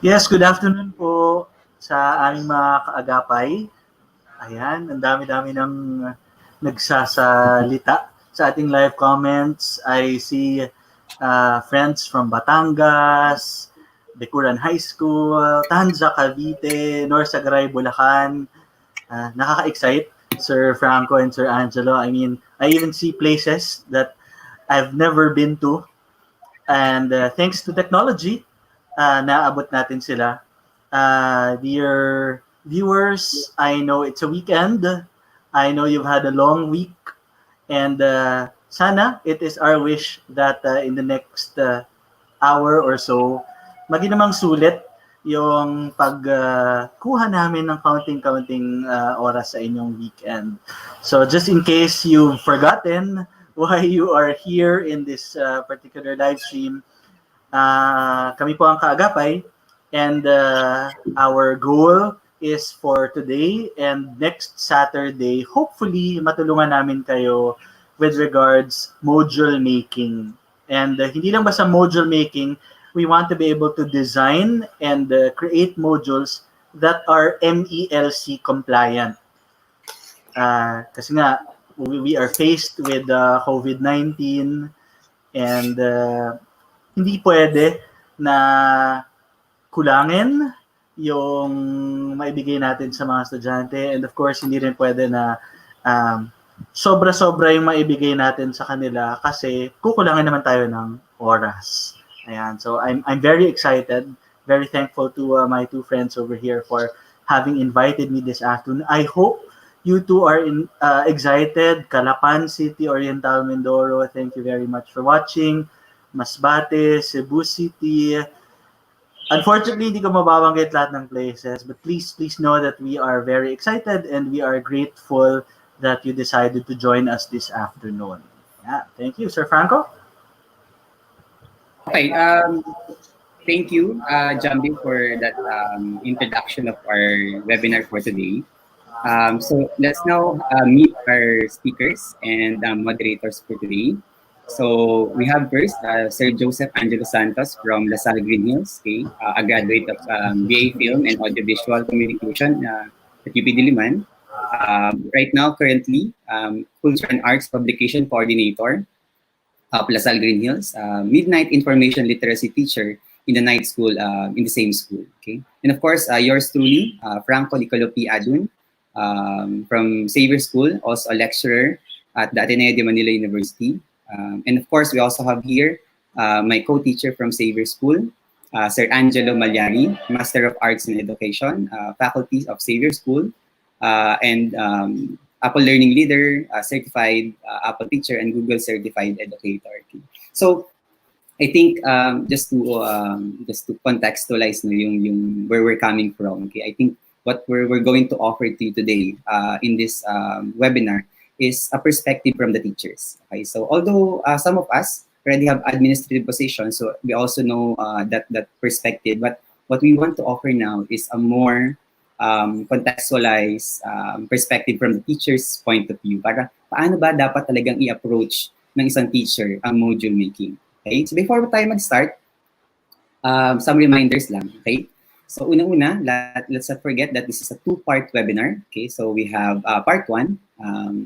Yes, good afternoon po sa aming mga kaagapay. Ayan, ang dami-dami ng nagsasalita sa ating live comments. I see friends from Batangas, Bikuran High School, Tanza, Cavite, Norsagaray, Bulacan. Nakaka-excite, Sir Franco and Sir Angelo. I mean, I even see places that I've never been to. And thanks to technology, naabot natin sila. Dear viewers, I know it's a weekend. I know you've had a long week. And sana, it is our wish that in the next hour or so, maginamang sulit yung pagkuha namin ng counting oras sa inyong weekend. So just in case you've forgotten why you are here in this particular live stream, kami po ang Kaagapay, and our goal is for today and next Saturday, hopefully matulungan namin kayo with regards module making. And hindi lang basta module making, we want to be able to design and create modules that are MELC compliant. Kasi nga, we are faced with COVID-19 and hindi pwede na kulangin yung maibigay natin sa mga estudyante, and of course hindi rin pwede na sobra-sobra yung maibigay natin sa kanila kasi kukulangin naman tayo ng oras. Ayan, so I'm very excited, very thankful to my two friends over here for having invited me this afternoon. I hope you two are excited. Calapan City, Oriental Mindoro, thank you very much for watching. Masbate, Cebu City. Unfortunately, hindi ko mababanggit lahat ng places, but please know that we are very excited and we are grateful that you decided to join us this afternoon. Yeah, thank you, Sir Franco. Okay, thank you, Jambi, for that introduction of our webinar for today. So let's now meet our speakers and moderators for today. So we have first Sir Joseph Angelo Santos from LaSalle Green Hills, okay, a graduate of BA Film and Audiovisual Communication at UP Diliman. Right now, currently, Culture and Arts Publication Coordinator of LaSalle Green Hills, Midnight Information Literacy Teacher in the night school, in the same school. Okay, and of course, yours truly, Franco Nicolo P. Adun, from Xavier School, also a lecturer at the Ateneo de Manila University. And of course, we also have here my co-teacher from Xavier School, Sir Angelo Malyari, Master of Arts in Education, faculty of Xavier School, and Apple Learning Leader, certified Apple teacher, and Google certified educator. Okay. So I think just to contextualize yung where we're coming from. Okay, I think what we're going to offer to you today in this webinar is a perspective from the teachers. Okay, so although some of us already have administrative positions, so we also know that perspective. But what we want to offer now is a more contextualized perspective from the teacher's point of view. Para paano ba dapat talagang i-approach ng isang teacher ang module making? Okay, so before tayo mag-start, some reminders lang. Okay. So una-una, let's not forget that this is a two-part webinar. Okay, so we have part 1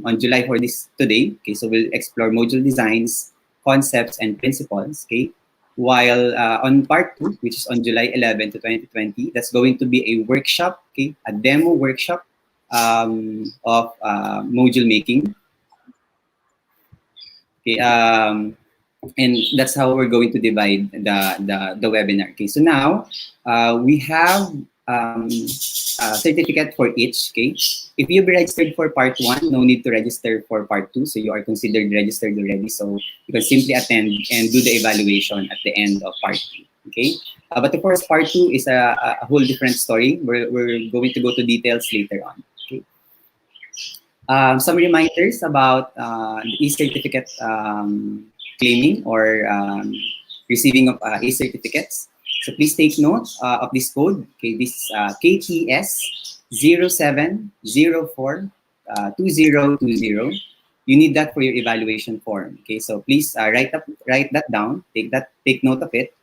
on July for today. Okay, so we'll explore module designs, concepts, and principles. Okay, while on part 2, which is on July 11 to 2020, that's going to be a workshop. Okay, a demo workshop of module making. Okay, and that's how we're going to divide the webinar. Okay, so now we have a certificate for each. Okay, if you've registered for part 1, no need to register for part 2, so you are considered registered already, so you can simply attend and do the evaluation at the end of part 2. Okay, but of course part 2 is a whole different story. We're going to go to details later on. Okay. Some reminders about e-certificate claiming or receiving of e-certificates. So please take note of this code. Okay, this KTS 07042020. You need that for your evaluation form. Okay, so please write that down. Take note of it.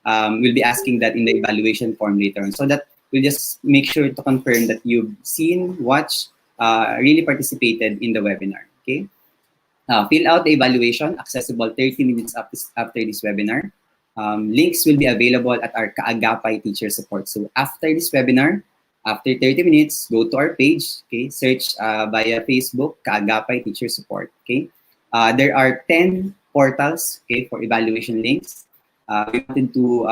We'll be asking that in the evaluation form later on, so that we'll just make sure to confirm that you've seen, watched, really participated in the webinar. Okay. Fill out the evaluation, accessible 30 minutes after this webinar. Links will be available at our Kaagapay teacher support. So after this webinar, after 30 minutes, go to our page. Okay, search via Facebook Kaagapay teacher support. Okay, there are 10 portals. Okay, for evaluation links. We wanted to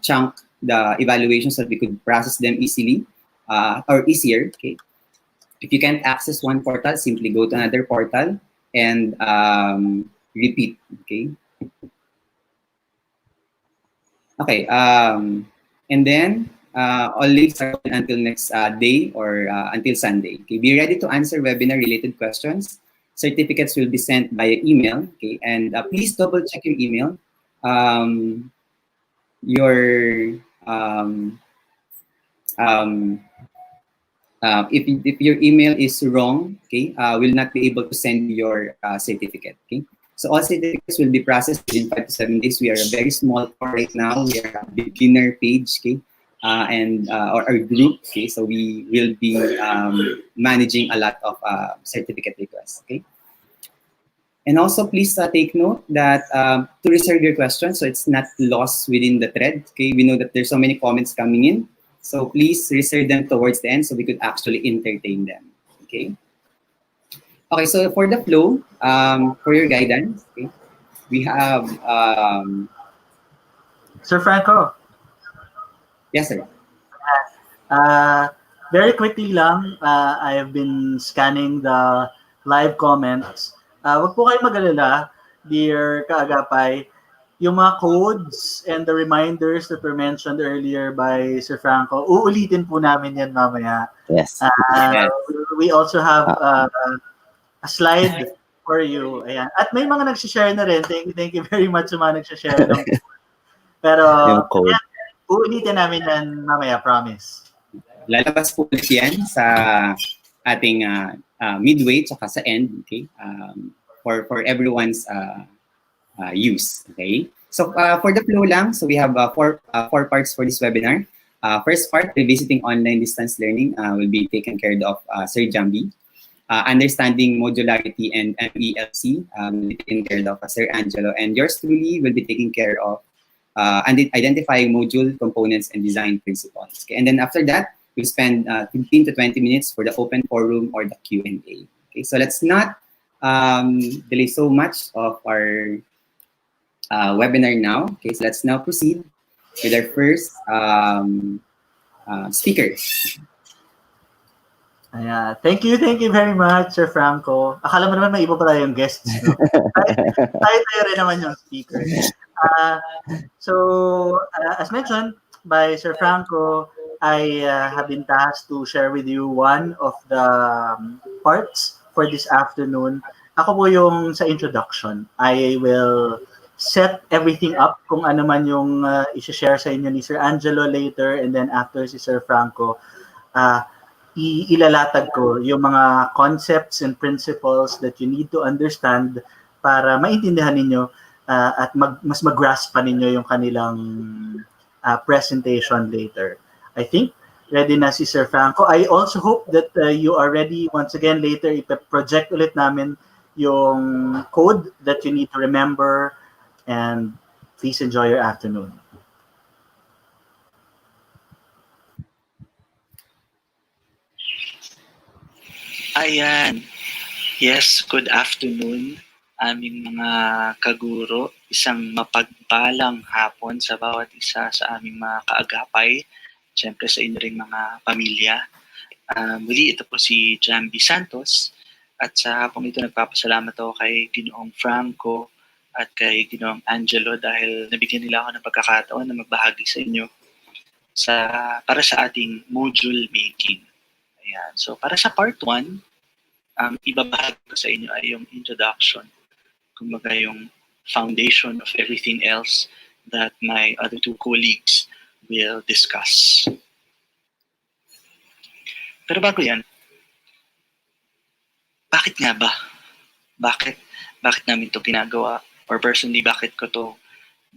chunk the evaluations so that we could process them easily or easier. Okay, if you can't access one portal, simply go to another portal and repeat. Okay. Okay. And then all leaves are open until next day or until Sunday. Okay. Be ready to answer webinar-related questions. Certificates will be sent via email. Okay. And please double check your email. Um, your um, if your email is wrong, okay, we'll not be able to send you your certificate. Okay. So all certificates will be processed within 5 to 7 days. We are a very small core right now. We are a beginner page, okay, and our group. Okay, so we will be managing a lot of certificate requests. Okay. And also, please take note that to reserve your questions so it's not lost within the thread. Okay, we know that there's so many comments coming in, so please reserve them towards the end so we could actually entertain them. Okay. Okay. So for the flow, for your guidance, okay, we have Sir Franco, yes, sir. uh, very quickly lang, I have been scanning the live comments. Wag po kayo mag-alala, dear kaagapay. Yung mga codes and the reminders that were mentioned earlier by Sir Franco, uulitin po namin yan mamaya. Yes. Yes. We also have a slide for you. Ayan. At may mga nag-share na rin. Thank you very much sa mga nag-share ng pero Yung code. ayan, uulitin namin yan mamaya, promise. Lalabas po ulit yan sa ating midway tsaka sa end, okay? For everyone's use, okay? So for the flow lang, so we have four parts for this webinar. First part, revisiting online distance learning will be taken care of Sir Jambi. Understanding modularity and MELC will be taken care of Sir Angelo. And yours truly will be taken care of identifying module components and design principles. Okay? And then after that, we spend 15 to 20 minutes for the open forum or the Q&A. Okay, so let's not delay so much of our webinar now. Okay, so let's now proceed with our first speaker. Ayan. Thank you very much, Sir Franco. Akala mo naman may iba pa tayong guests, no? tayo rin naman yung speaker. As mentioned by Sir Franco, I have been tasked to share with you one of the parts for this afternoon. Ako po yung sa introduction. I will set everything up kung ano man yung i-share sa inyo ni Sir Angelo later, and then after si Sir Franco, ilalatag ko yung mga concepts and principles that you need to understand para maintindihan ninyo at mas mag-grasp pa ninyo yung kanilang presentation later. I think ready na si Sir Franco. I also hope that you are ready. Once again, later ipa-project ulit namin yung code that you need to remember, and please enjoy your afternoon. Ayan. Yes, good afternoon aming mga kaguro. Isang mapagpalang hapon sa bawat isa sa aming mga kaagapay. Siyempre sa inyo ring mga pamilya. Muli ito po si Jambi Santos. At sa hapong ito nagpapasalamat ako kay Ginoong Franco at kay Ginoong Angelo dahil nabigyan nila ako ng pagkakataon na magbahagi sa inyo para sa ating module making. Ayan. So para sa part 1, ibabahagi ko sa inyo ay yung introduction. Kumbaga yung foundation of everything else that my other two colleagues will discuss. Pero bago yan, bakit nga ba? Bakit namin to ginagawa? Or personally, bakit ko to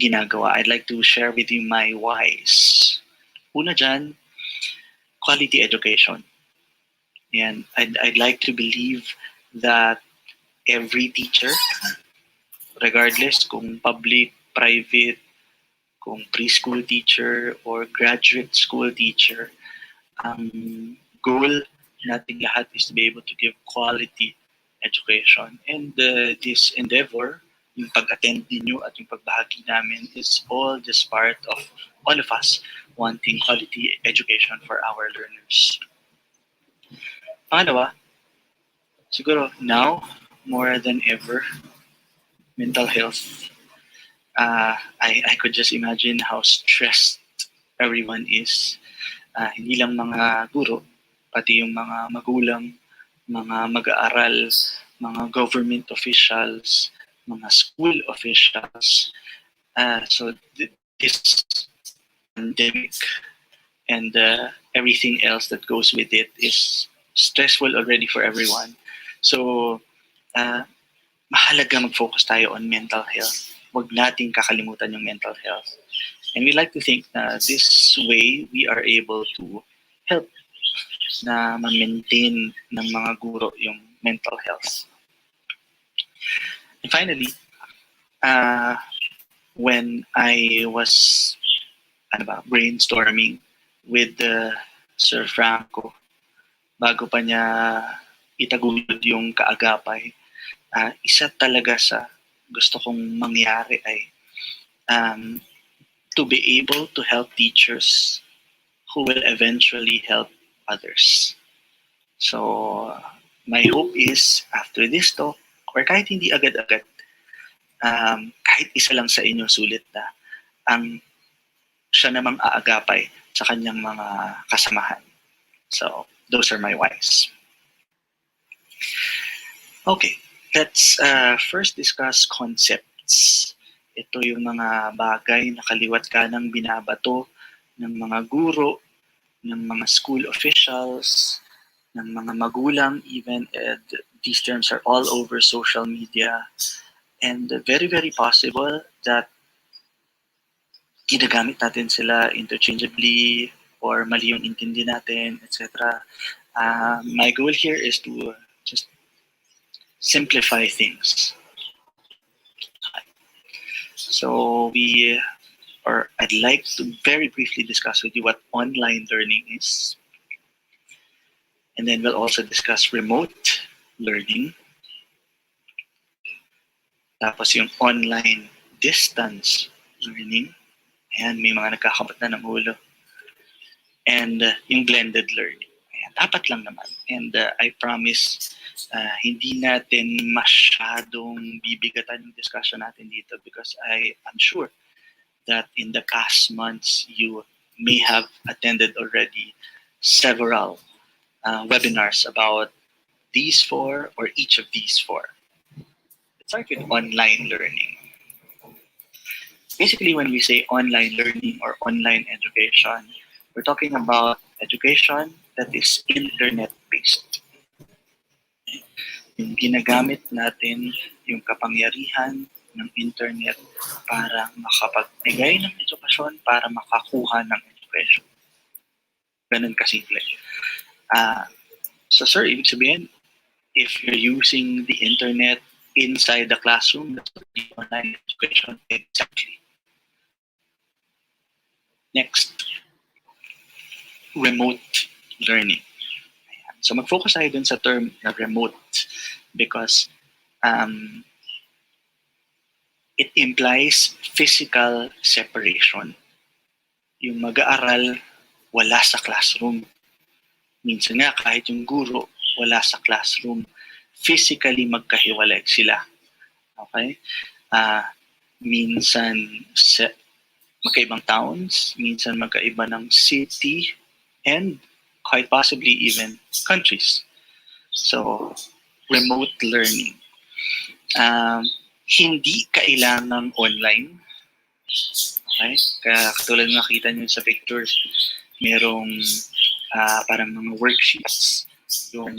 ginagawa? I'd like to share with you my whys. Una dyan, quality education. And I'd like to believe that every teacher, regardless kung public, private, kung preschool teacher or graduate school teacher, ang goal natin lahat is to be able to give quality education. And this endeavor, yung pag-attend ninyo at yung pagbahagi namin is all just part of all of us wanting quality education for our learners. Pangalawa, siguro now, more than ever, mental health. I could just imagine how stressed everyone is. Hindi lang mga guro, pati yung mga magulang, mga mag-aaral, mga government officials, mga school officials. So this pandemic and everything else that goes with it is stressful already for everyone. So mahalaga mag-focus tayo on mental health. Huwag nating kakalimutan yung mental health. And we like to think na this way we are able to help na ma-maintain ng mga guro yung mental health. And finally, when I was brainstorming with Sir Franco, bago pa niya itaguyod yung kaagapay, isa talaga sa gusto kong mangyari ay to be able to help teachers who will eventually help others. So, my hope is after this talk, or kahit hindi agad-agad, kahit isa lang sa inyo sulit na ang siya namang aagapay sa kanyang mga kasamahan. So, those are my whys. Okay, let's first discuss concepts. Ito yung mga bagay na kaliwat kanang binabato ng mga guro, ng mga school officials, ng mga magulang even, and these terms are all over social media. And very, very possible that ginagamit natin sila interchangeably or mali yung intindi natin, etc. My goal here is to just simplify things. So I'd like to very briefly discuss with you what online learning is. And then we'll also discuss remote learning. Tapos yung online distance learning. Ayan, may mga nagkakapat na ng ulo. And yung blended learning. Ayan, dapat lang naman. And I promise, hindi natin masyadong bibigatan yung discussion natin dito because I am sure that in the past months, you may have attended already several webinars about these four or each of these four. Let's start with online learning. Basically, when we say online learning or online education, we're talking about education that is internet-based. Yung ginagamit natin yung kapangyarihan ng internet para makapagbigay ng edukasyon, para makakuha ng edukasyon. Ganun kasimple. So sir, ibig sabihin, if you're using the internet inside the classroom, that's the online education. Exactly. Next, remote learning. So mag-focus tayo dun sa term na remote because it implies physical separation. Yung mag-aaral, wala sa classroom. Minsan nga, kahit yung guro, wala sa classroom. Physically magkahiwalay sila. Okay? Minsan magkaibang towns, minsan magkaiba ng city, and quite possibly even countries. So, remote learning. Hindi kailangang online. Okay? Kaya katulad ng nakita nyo sa pictures, merong parang mga worksheets yung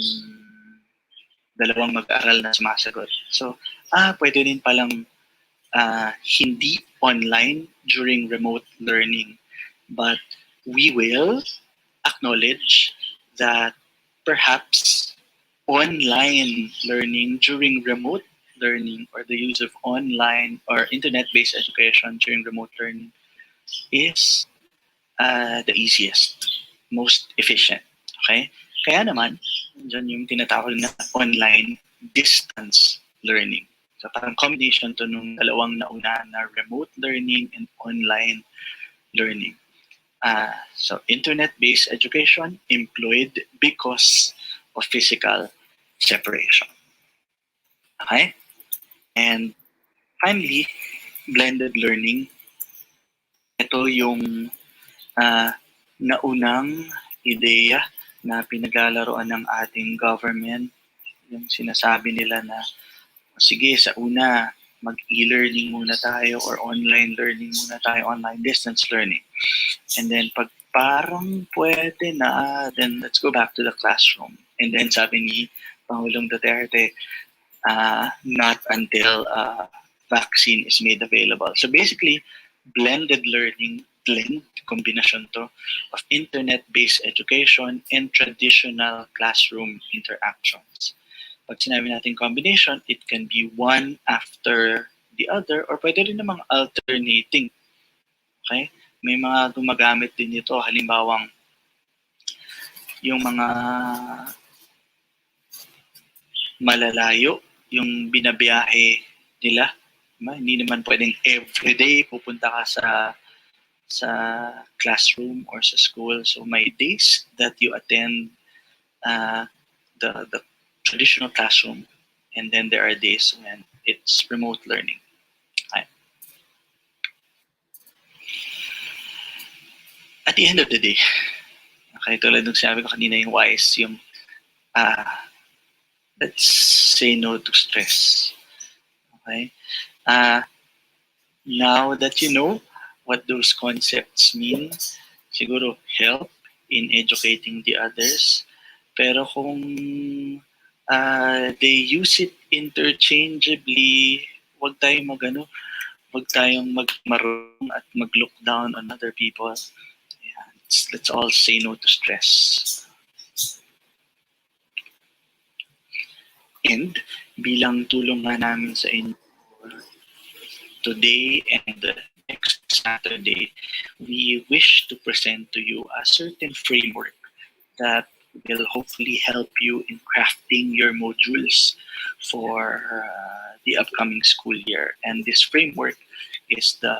dalawang mag-aaral na sumasagot. So, pwede rin palang hindi online during remote learning. But we will acknowledge that perhaps online learning during remote learning or the use of online or internet-based education during remote learning is the easiest, most efficient. Okay? Kaya naman, dyan yung tinatawag na online distance learning. So parang combination to nung dalawang nauna na remote learning and online learning. So internet-based education employed because of physical separation. Okay? And finally, blended learning. Ito yung naunang ideya na pinaglalaroan ng ating government. Yung sinasabi nila na, sige, sa una, mag-e-learning muna tayo or online learning muna tayo, online distance learning. And then pag parang pwede na, then let's go back to the classroom. And then sabi ni Pangulong Duterte, not until vaccine is made available. So basically, blended learning, kombinasyon to, of internet-based education and traditional classroom interactions. Pag sinabi natin combination, it can be one after the other or pwede rin namang alternating. Okay? May mga gumagamit din ito, halimbawang yung mga malalayo, yung binabiyahe nila. Hindi naman pwedeng everyday pupunta ka sa classroom or sa school. So may days that you attend the traditional classroom, and then there are days when it's remote learning. Okay. At the end of the day, okay, tulad ng sinabi ko kanina yung wise, yung let's say no to stress. Okay. Now that you know what those concepts mean, siguro help in educating the others. Pero kung they use it interchangeably, wag tayong magmarunong at mag-look down on other people. Yeah, let's all say no to stress. And bilang tulong nga namin sa inyo today and next Saturday, we wish to present to you a certain framework that will hopefully help you in crafting your modules for the upcoming school year. And this framework is the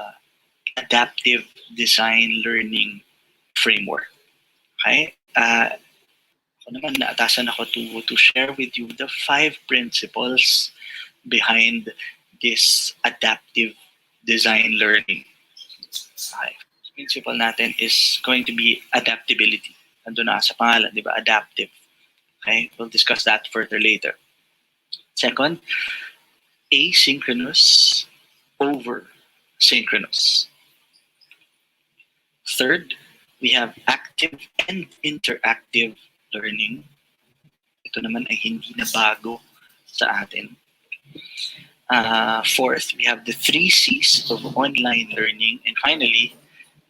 adaptive design learning framework. Okay? Ako naman, naatasan ako to share with you the 5 principles behind this adaptive design learning. Okay. Principle natin is going to be adaptability. Ando na sa pangalan, di ba? Adaptive. Okay? We'll discuss that further later. Second, asynchronous over synchronous. Third, we have active and interactive learning. Ito naman ay hindi na bago sa atin. Fourth, we have the 3 C's of online learning. And finally,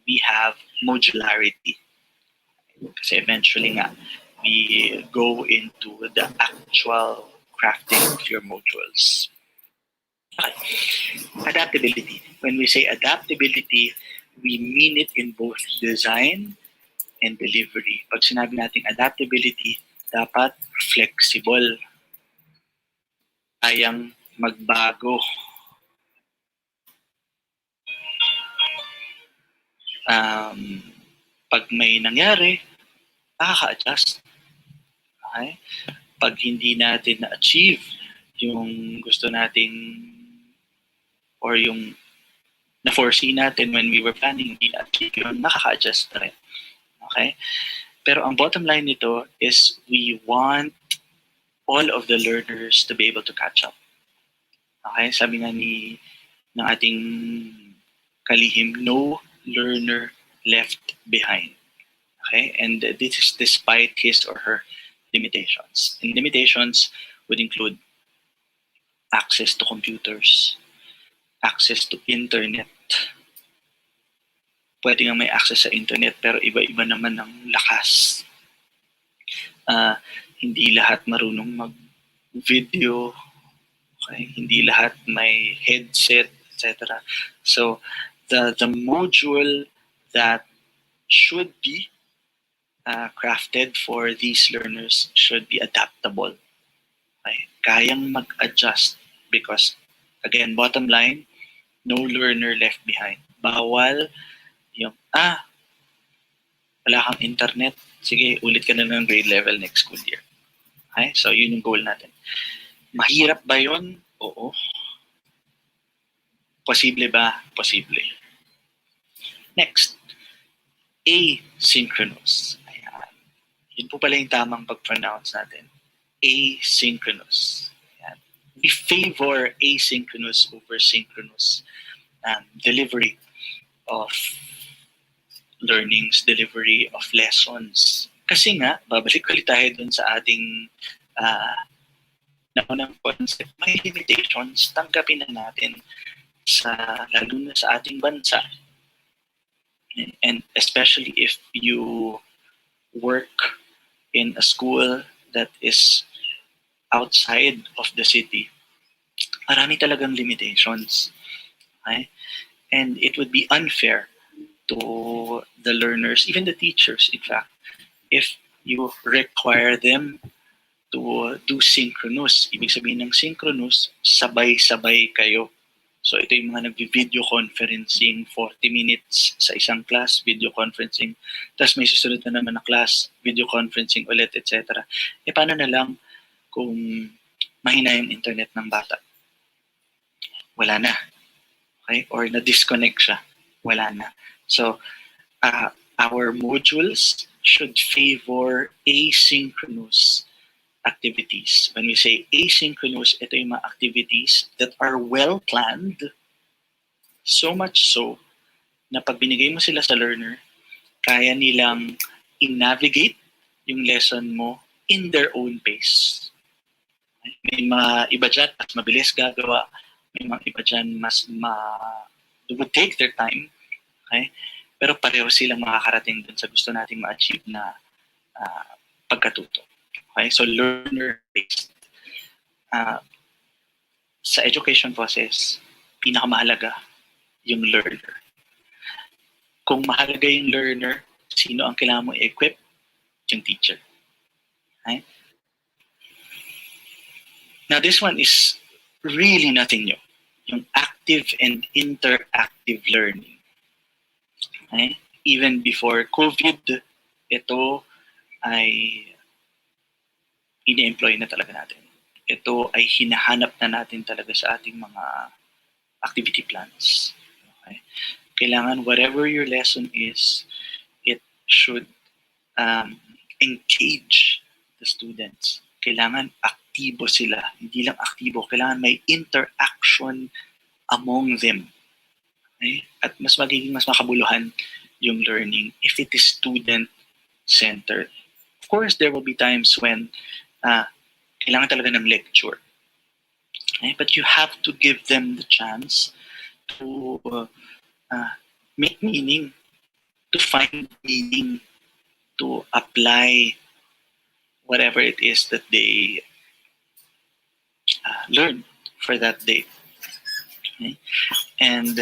we have modularity. Kasi eventually nga, we go into the actual crafting of your modules. Okay. Adaptability. When we say adaptability, we mean it in both design and delivery. Pag sinabi natin adaptability, dapat flexible. Kayang magbago. Pag may nangyari, nakaka-adjust. Okay? Pag hindi natin na-achieve yung gusto nating or yung na-foresee natin when we were planning, hindi na-achieve yun, nakaka-adjust na rin. Okay? Pero ang bottom line nito is we want all of the learners to be able to catch up. Okay? Sabi nga ng ating kalihim, no learner left behind. Okay? And this is despite his or her limitations. And limitations would include access to computers, access to internet. Pwede nga may access sa internet pero iba-iba naman ng lakas. Hindi lahat marunong mag-video. Okay? Hindi lahat may headset, etc. So the module that should be crafted for these learners should be adaptable. Okay? Kayang mag-adjust because, again, bottom line, no learner left behind. Bawal yung, wala kang internet, sige, ulit ka na ng grade level next school year. Okay? So, yun yung goal natin. Mahirap ba yun? Oo. Posible ba? Posible. Next, asynchronous. Ayan. Yun po pala yung tamang pag-pronounce natin. Asynchronous. Ayan. We favor asynchronous over synchronous delivery of learnings, delivery of lessons. Kasi nga, babalik ulit tayo dun sa ating naunang concept, may limitations, tanggapin na natin lalo na sa ating bansa. And especially if you work in a school that is outside of the city, marami talagang limitations. Okay? And it would be unfair to the learners, even the teachers, in fact, if you require them to do synchronous. Ibig sabihin ng synchronous, sabay-sabay kayo. So ito yung mga nag-video conferencing, 40 minutes sa isang class, video conferencing. Tapos may susunod na naman na class, video conferencing ulit, etc. E paano na lang kung mahina yung internet ng bata? Wala na. Okay? Or na-disconnect siya. Wala na. So, our modules should favor asynchronous activities. When we say asynchronous, ito yung mga activities that are well-planned, so much so na pag binigay mo sila sa learner, kaya nilang i-navigate yung lesson mo in their own pace. May mga iba dyan, mas mabilis gagawa. May mga iba dyan, it would take their time. Okay? Pero pareho silang makakarating dun sa gusto nating ma-achieve na pagkatuto. Okay? So, learner-based. Sa education process, pinakamahalaga yung learner. Kung mahalaga yung learner, sino ang kailangan mo i-equip? Yung teacher. Okay? Now, this one is really nothing new. Yung active and interactive learning. Okay? Even before COVID, ito ay ini-employ na talaga natin. Ito ay hinahanap na natin talaga sa ating mga activity plans. Okay? Kailangan whatever your lesson is, it should engage the students. Kailangan aktibo sila. Hindi lang aktibo, kailangan may interaction among them. Okay? At mas makabuluhan yung learning if it is student-centered. Of course, there will be times when kailangan talaga ng lecture. Okay? But you have to give them the chance to make meaning, to find meaning, to apply whatever it is that they learn for that day. Okay? And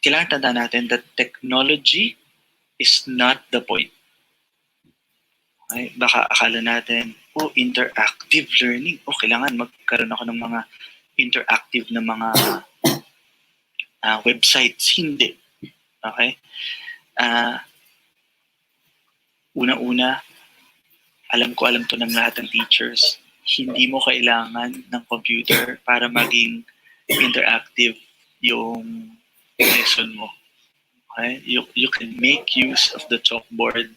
kailangan tandaan natin that technology is not the point. Okay? Baka akala natin, interactive learning. Kailangan magkaroon ako ng mga interactive na mga websites. Hindi. Okay? Una-una, alam to ng lahat ng teachers. Hindi mo kailangan ng computer para maging interactive yung lesson mo. Okay? You can make use of the chalkboard,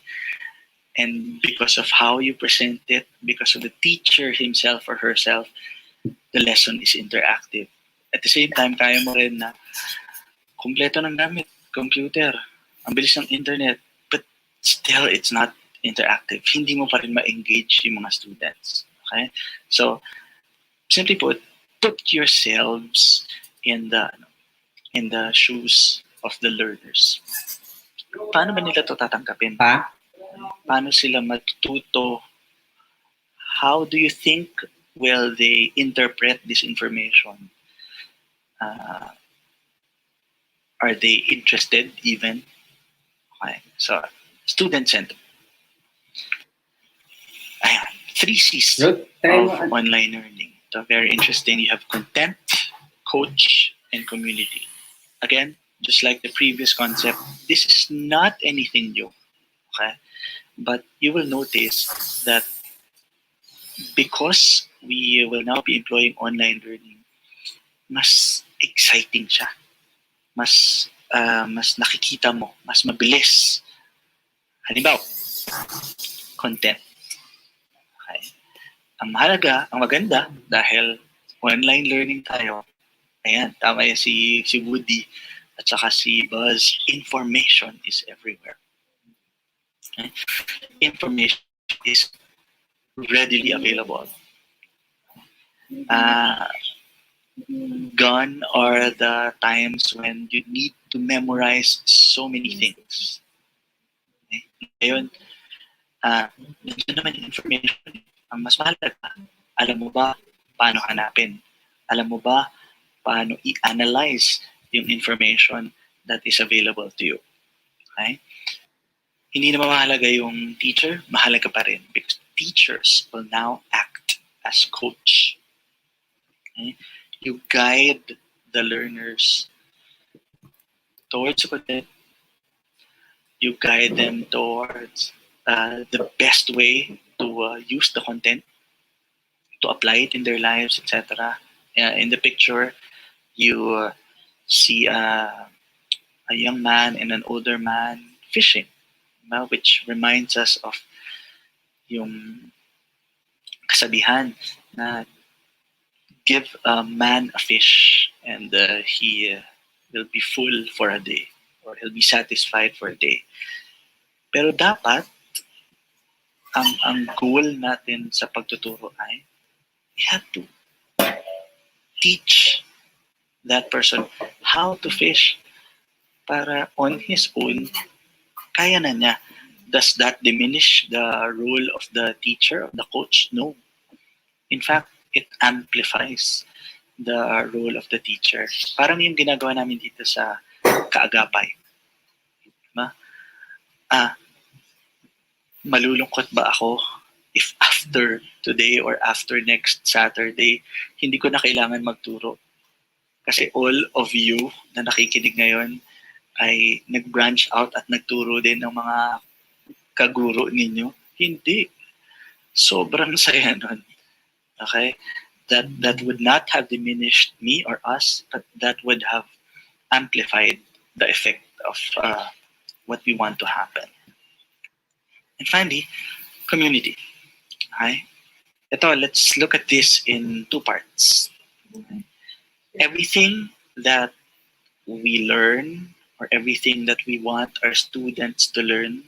and because of how you present it, because of the teacher himself or herself, the lesson is interactive. At the same time, kaya mo rin na kumpleto ng gamit, computer, ang bilis ng internet, but still it's not interactive. Hindi mo pa rin ma-engage yung mga students. Okay? So, simply put yourselves in the shoes of the learners. Paano ba nila ito tatanggapin? Paano sila matututo? How do you think will they interpret this information? Are they interested even? Okay. So, student-centered. Ayan. 3 C's of online learning. So, very interesting. You have content, coach, and community. Again, just like the previous concept, this is not anything new. Okay? But you will notice that because we will now be employing online learning, mas exciting siya. Mas nakikita mo, mas mabilis. Halimbawa, content. Okay. Ang mahalaga, ang maganda, dahil online learning tayo, ayan, tama yan si Woody at saka si Buzz, information is everywhere. Okay? Information is readily available. Gone are the times when you need to memorize so many things. Okay? Ngayon, nandiyan naman yung information. Ang mas mahalaga, alam mo ba paano hanapin? Alam mo ba paano i-analyze yung information that is available to you? Okay? Hindi naman mahalaga yung teacher, mahalaga pa rin because teachers will now act as coach. Okay? You guide the learners towards the content. You guide them towards the best way to use the content, to apply it in their lives, etc. In the picture, you see a young man and an older man fishing, which reminds us of yung kasabihan na give a man a fish and he will be full for a day or he'll be satisfied for a day. Pero dapat ang goal natin sa pagtuturo ay we have to teach that person how to fish para on his own kaya na niya. Does that diminish the role of the teacher, of the coach? No. In fact, it amplifies the role of the teacher. Parang yung ginagawa namin dito sa kaagapay. Malulungkot ba ako if after today or after next Saturday, hindi ko na kailangan magturo? Kasi all of you na nakikinig ngayon ay nag-branch out at nagturo din ng mga kaguro ninyo? Hindi. Sobrang saya nun. Okay? That would not have diminished me or us, but that would have amplified the effect of what we want to happen. And finally, community. Okay? Ito, let's look at this in two parts. Okay? Everything that we learn or everything that we want our students to learn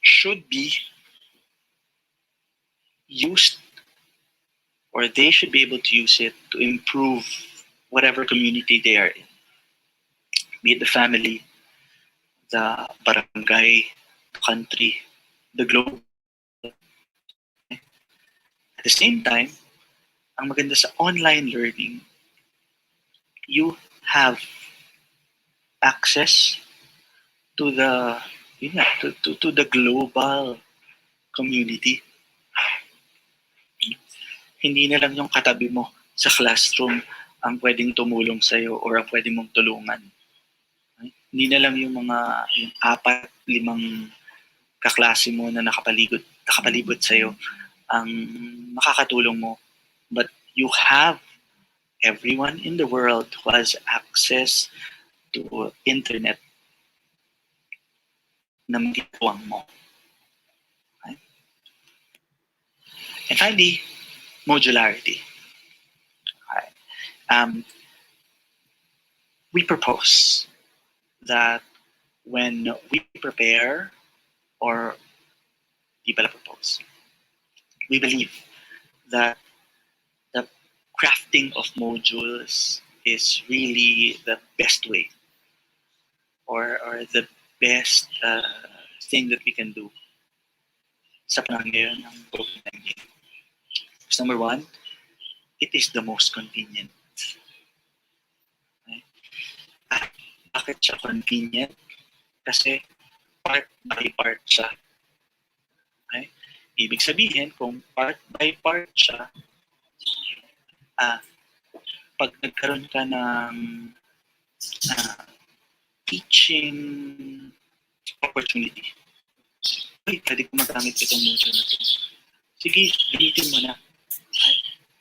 should be used, or they should be able to use it to improve whatever community they are in. Be it the family, the barangay, the country, the globe. At the same time, ang maganda sa online learning, you have access to the to the global community. Hindi na lang yung katabi mo sa classroom ang pwedeng tumulong sa'yo or ang pwedeng mong tulungan. Hindi na lang yung mga 4-5 kaklase mo na nakapalibot sa'yo ang makakatulong mo. But you have everyone in the world who has access to internet na matituwang mo. Okay? And finally, modularity. Okay. We propose that when we prepare, or di pala propose, we believe that the crafting of modules is really the best way or the best thing that we can do sa panahon ngayon ng COVID-19. Number one, it is the most convenient. Okay? Bakit siya convenient? Kasi part by part siya. Okay? Ibig sabihin, kung part by part siya, pag nagkaroon ka ng teaching opportunity, pwede ko magamit itong module na ito. Sige, gamitin mo na. Okay?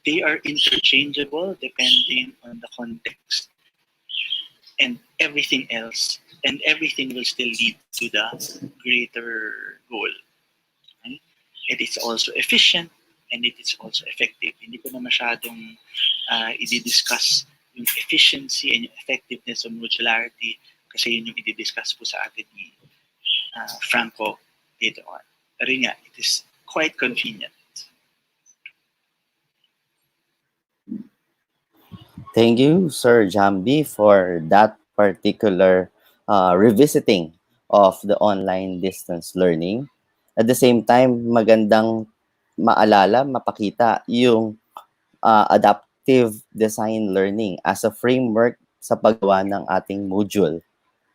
They are interchangeable depending on the context and everything else, and everything will still lead to the greater goal. Right? It is also efficient and it is also effective. Hindi ko na masyadong i-discuss yung efficiency and yung effectiveness of modularity kasi yun yung i-discuss po sa atin ni Franco later on. Pero yun nga, it is quite convenient. Thank you, Sir Jambi, for that particular revisiting of the online distance learning. At the same time, magandang maalala, mapakita yung adaptive design learning as a framework sa paggawa ng ating module,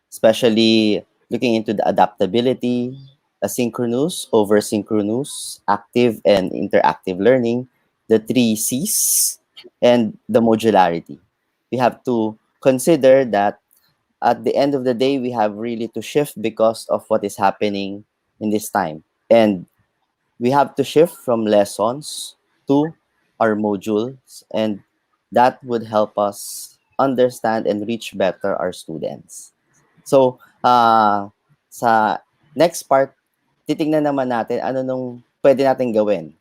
especially looking into the adaptability, asynchronous, over synchronous, active and interactive learning, the three C's, and the modularity. We have to consider that at the end of the day, we have really to shift because of what is happening in this time. And we have to shift from lessons to our modules, and that would help us understand and reach better our students. So, sa next part, titingnan naman natin ano nung pwede natin gawin.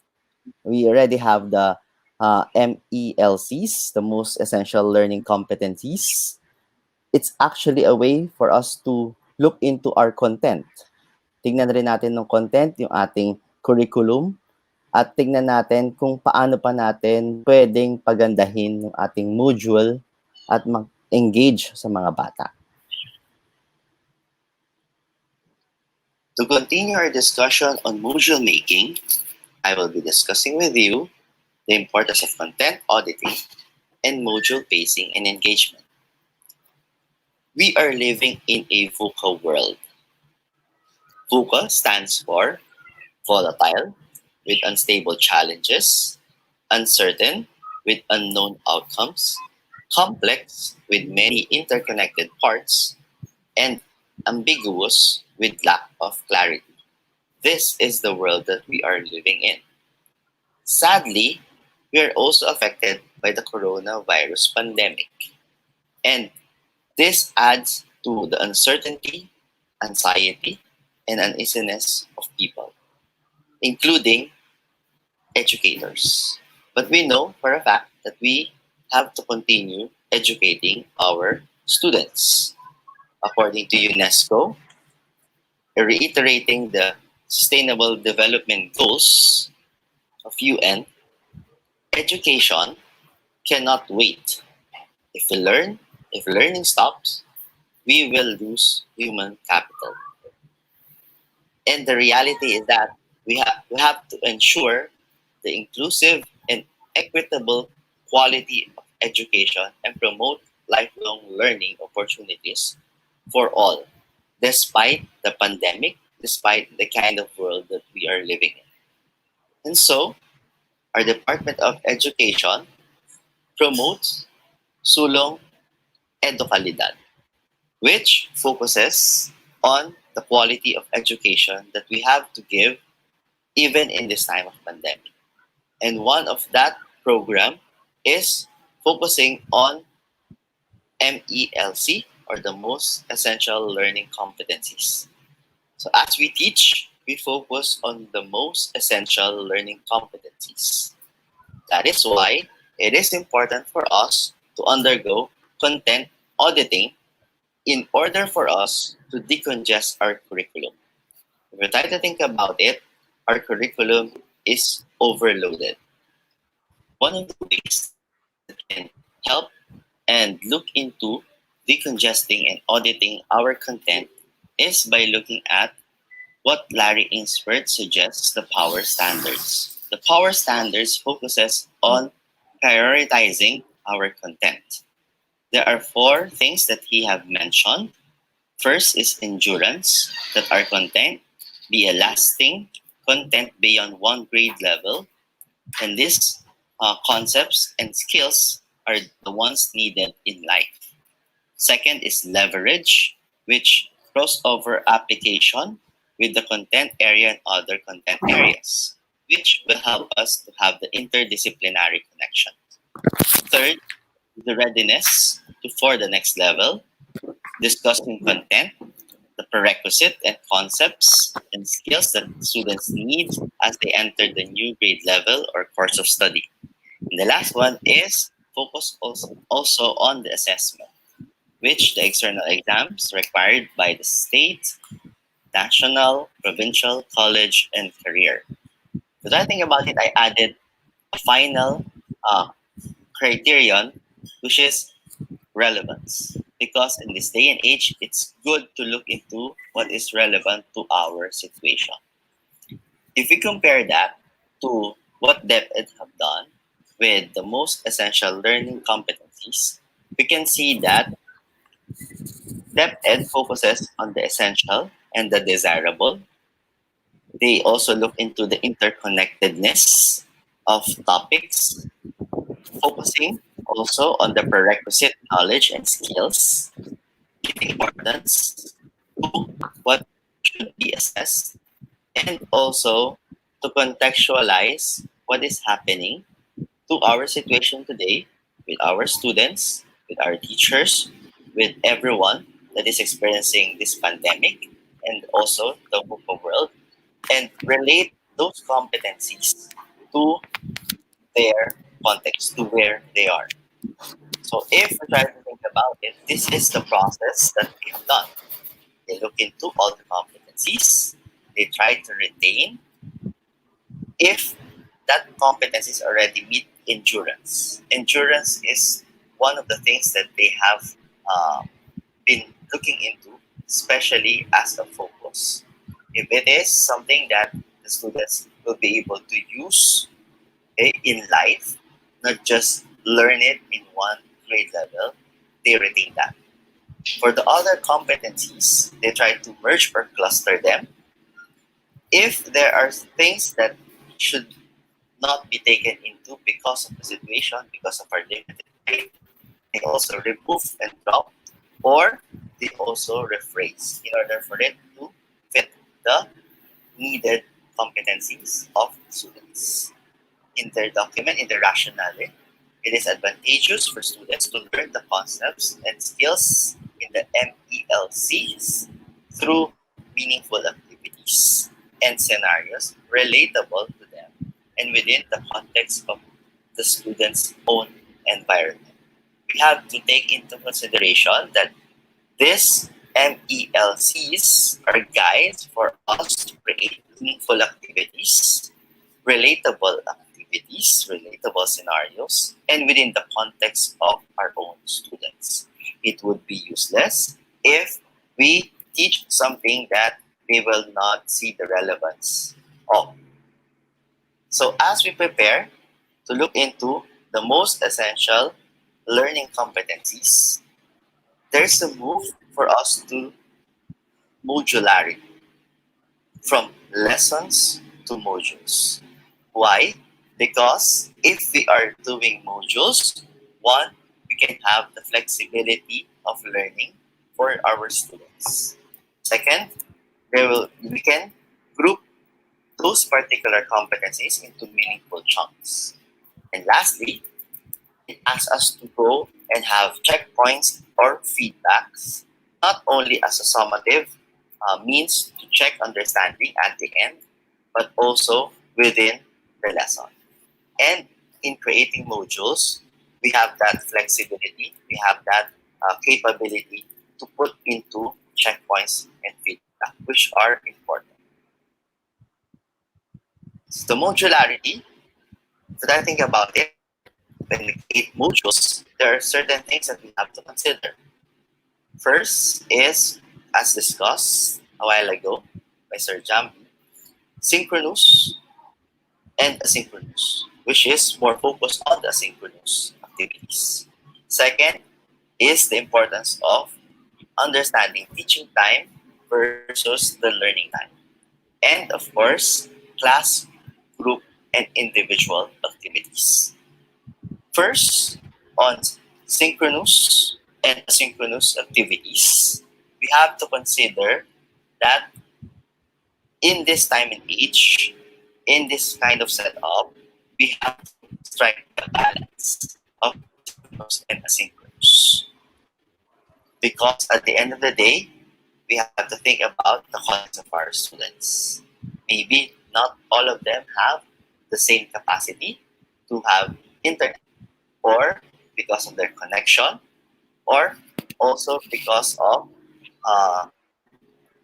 We already have the MELCs, the most essential learning competencies. It's actually a way for us to look into our content. Tingnan rin natin ng content, yung ating curriculum, at tingnan natin kung paano pa natin pwedeng pagandahin yung ating module at mag-engage sa mga bata. To continue our discussion on module making, I will be discussing with you the importance of content auditing and module pacing and engagement. We are living in a VUCA world. VUCA stands for volatile, with unstable challenges, uncertain, with unknown outcomes, complex, with many interconnected parts, and ambiguous, with lack of clarity. This is the world that we are living in. Sadly, we are also affected by the coronavirus pandemic. And this adds to the uncertainty, anxiety, and uneasiness of people, including educators. But we know for a fact that we have to continue educating our students. According to UNESCO, reiterating the Sustainable Development Goals of UN, education cannot wait. If learning stops, we will lose human capital. And the reality is that we have to ensure the inclusive and equitable quality of education and promote lifelong learning opportunities for all, despite the pandemic, despite the kind of world that we are living in. And so, our Department of Education promotes Sulong Edukalidad, which focuses on the quality of education that we have to give even in this time of pandemic. And one of that program is focusing on MELC, or the most essential learning competencies. So as we teach, we focus on the most essential learning competencies. That is why it is important for us to undergo content auditing in order for us to decongest our curriculum. If you try to think about it, our curriculum is overloaded. One of the ways that can help and look into decongesting and auditing our content is by looking at what Larry Ainsworth suggests, the power standards. The power standards focuses on prioritizing our content. There are 4 things that he have mentioned. First is endurance, that our content be a lasting content beyond one grade level. And these concepts and skills are the ones needed in life. Second is leverage, which crossover application with the content area and other content areas. which will help us to have the interdisciplinary connection. Third, the readiness for the next level, discussing content, the prerequisite and concepts and skills that students need as they enter the new grade level or course of study. And the last one is focus also on the assessment, which the external exams required by the state, national, provincial, college, and career. So I think about it, I added a final uh, criterion, which is relevance. Because in this day and age, it's good to look into what is relevant to our situation. If we compare that to what DepEd have done with the most essential learning competencies, we can see that DepEd focuses on the essential and the desirable. They also look into the interconnectedness of topics, focusing also on the prerequisite knowledge and skills, giving importance to what should be assessed, and also to contextualize what is happening to our situation today with our students, with our teachers, with everyone that is experiencing this pandemic and also the whole world, and relate those competencies to their context, to where they are. So if we try to think about it, this is the process that we have done. They look into all the competencies, they try to retain if that competencies already meet endurance. Endurance is one of the things that they have been looking into, especially as a focus. If it is something that the students will be able to use in life, not just learn it in one grade level, they retain that. For the other competencies, they try to merge or cluster them. If there are things that should not be taken into because of the situation, because of our limited time, they also remove and drop, or they also rephrase in order for it to fit the needed competencies of students. In their document, in the rationale, it is advantageous for students to learn the concepts and skills in the MELCs through meaningful activities and scenarios relatable to them and within the context of the student's own environment. We have to take into consideration that these MELCs are guides for us to create meaningful activities, relatable scenarios, and within the context of our own students. It would be useless if we teach something that they will not see the relevance of. So as we prepare to look into the most essential learning competencies, there's a move for us to modularity, from lessons to modules. Why? Because if we are doing modules, one, we can have the flexibility of learning for our students. Second, we can group those particular competencies into meaningful chunks. And lastly, it asks us to go and have checkpoints or feedbacks, not only as a summative means to check understanding at the end, but also within the lesson. And in creating modules, we have that flexibility, we have that capability to put into checkpoints and feedback, which are important. So the modularity, that I think about it, when we create modules, there are certain things that we have to consider. First is, as discussed a while ago by Sir Jambi, synchronous and asynchronous, which is more focused on the asynchronous activities. Second is the importance of understanding teaching time versus the learning time. And of course, class, group, and individual activities. First, on synchronous and asynchronous activities, we have to consider that in this time and age, in this kind of setup, we have to strike the balance of synchronous and asynchronous. Because at the end of the day, we have to think about the context of our students. Maybe not all of them have the same capacity to have internet, or because of their connection, or also because of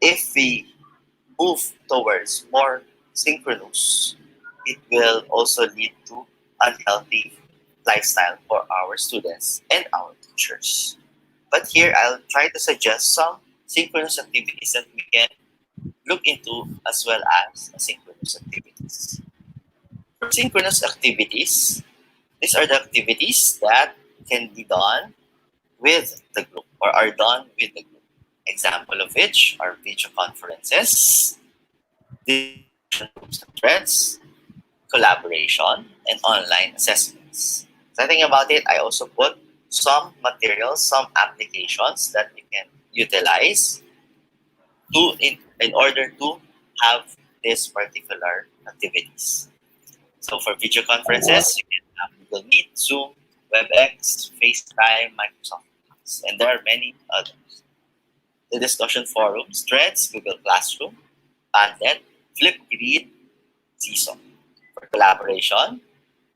if we move towards more synchronous, it will also lead to unhealthy lifestyle for our students and our teachers. But here I'll try to suggest some synchronous activities that we can look into as well as asynchronous activities. For synchronous activities, these are the activities that can be done with the group or are done with the group. Example of which are video conferences, discussion groups and threads, collaboration, and online assessments. So I think about it, I also put some materials, some applications that we can utilize in order to have these particular activities. So for video conferences, you can have Google Meet, Zoom, WebEx, FaceTime, Microsoft Teams, and there are many others. The discussion forums, threads, Google Classroom, Padlet, Flipgrid, Seesaw. For collaboration,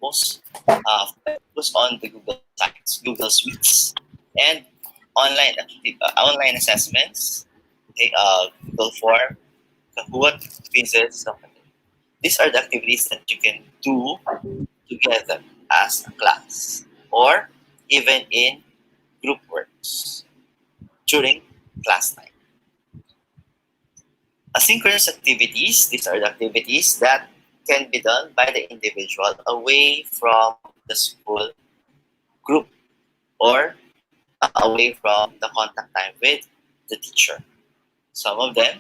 focus on the Google Sites, Google Suites, and online assessments, okay, Google Form, Kahoot, quizzes, stuff like that. These are the activities that you can do together as a class or even in group works during class time. Asynchronous activities, these are the activities that can be done by the individual away from the school group or away from the contact time with the teacher. Some of them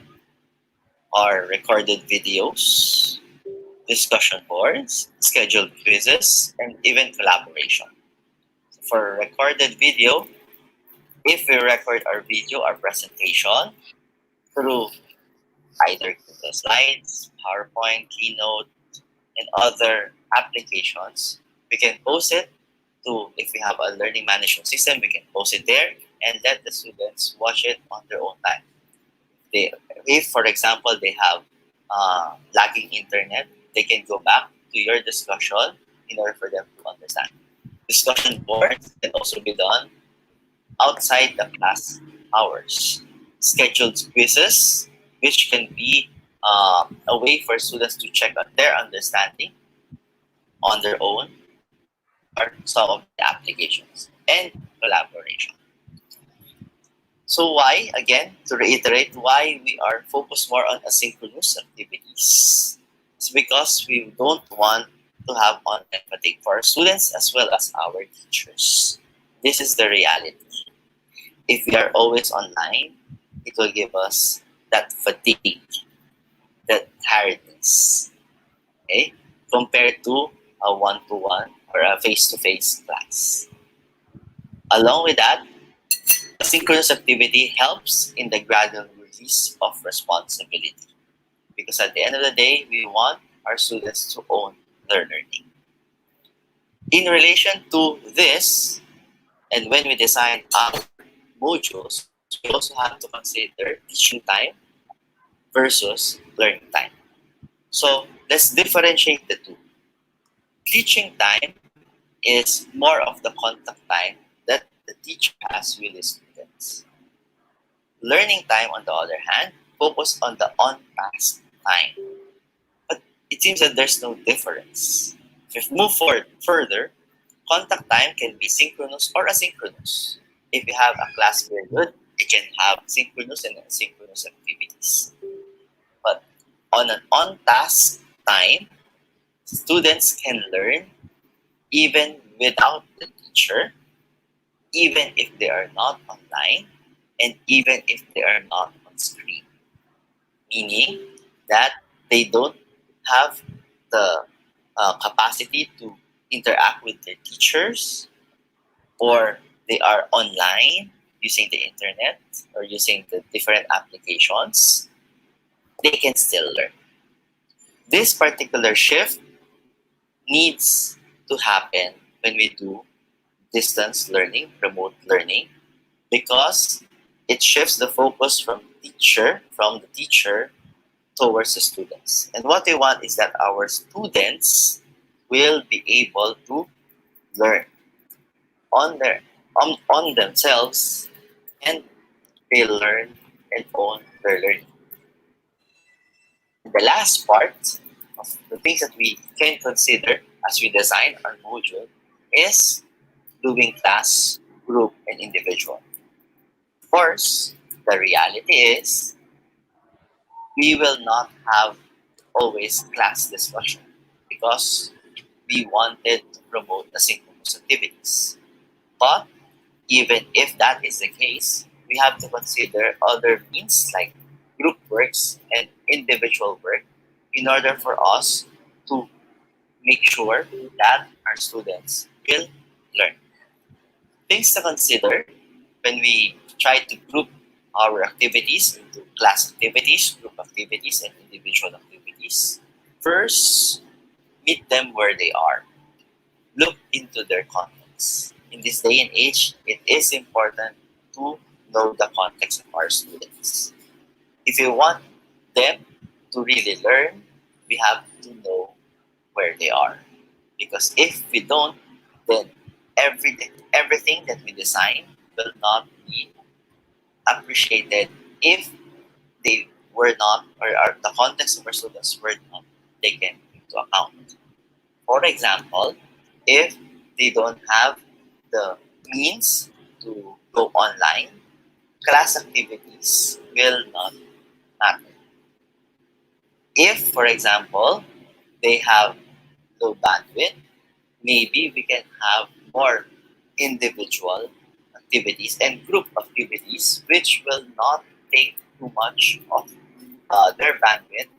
are recorded videos, discussion boards, scheduled quizzes, and even collaboration. For recorded video, if we record our video, our presentation through either Google Slides, PowerPoint, Keynote, and other applications, we can post it to, if we have a learning management system, we can post it there and let the students watch it on their own time. If, for example, they have lagging internet, they can go back to your discussion in order for them to understand. Discussion boards can also be done outside the class hours. Scheduled quizzes, which can be a way for students to check on their understanding on their own, are some of the applications, and collaboration. So why, again, to reiterate, why we are focused more on asynchronous activities? It's because we don't want to have online fatigue for our students as well as our teachers. This is the reality. If we are always online, it will give us that fatigue, that tiredness, okay, compared to a one-to-one or a face-to-face class. Along with that, asynchronous activity helps in the gradual release of responsibility, because at the end of the day, we want our students to own their learning. In relation to this, and when we design our modules, we also have to consider teaching time versus learning time. So let's differentiate the two. Teaching time is more of the contact time that the teacher has with his students. Learning time, on the other hand, focus on the on-task time. But it seems that there's no difference. If we move forward further, contact time can be synchronous or asynchronous. If you have a class period, it can have synchronous and asynchronous activities. But on an on-task time, students can learn even without the teacher, even if they are not online, and even if they are not on screen. Meaning that they don't have the capacity to interact with their teachers, or they are online using the internet or using the different applications, they can still learn. This particular shift needs to happen when we do distance learning, remote learning, because it shifts the focus from the teacher towards the students. And what we want is that our students will be able to learn on their on themselves, and they learn and own their learning. The last part of the things that we can consider as we design our module is doing class, group, and individual. Of course, the reality is we will not have always class discussion because we wanted to promote asynchronous activities. But even if that is the case, we have to consider other means like group works and individual work in order for us to make sure that our students will learn. Things to consider when we try to group our activities into class activities, group activities, and individual activities. First, meet them where they are. Look into their context. In this day and age, it is important to know the context of our students. If we want them to really learn, we have to know where they are. Because if we don't, then everything that we design will not be appreciated if they were not, or the context of our students were not taken into account. For example, if they don't have the means to go online, class activities will not matter. If, for example, they have low bandwidth, maybe we can have more individual activities and group activities which will not take too much of their bandwidth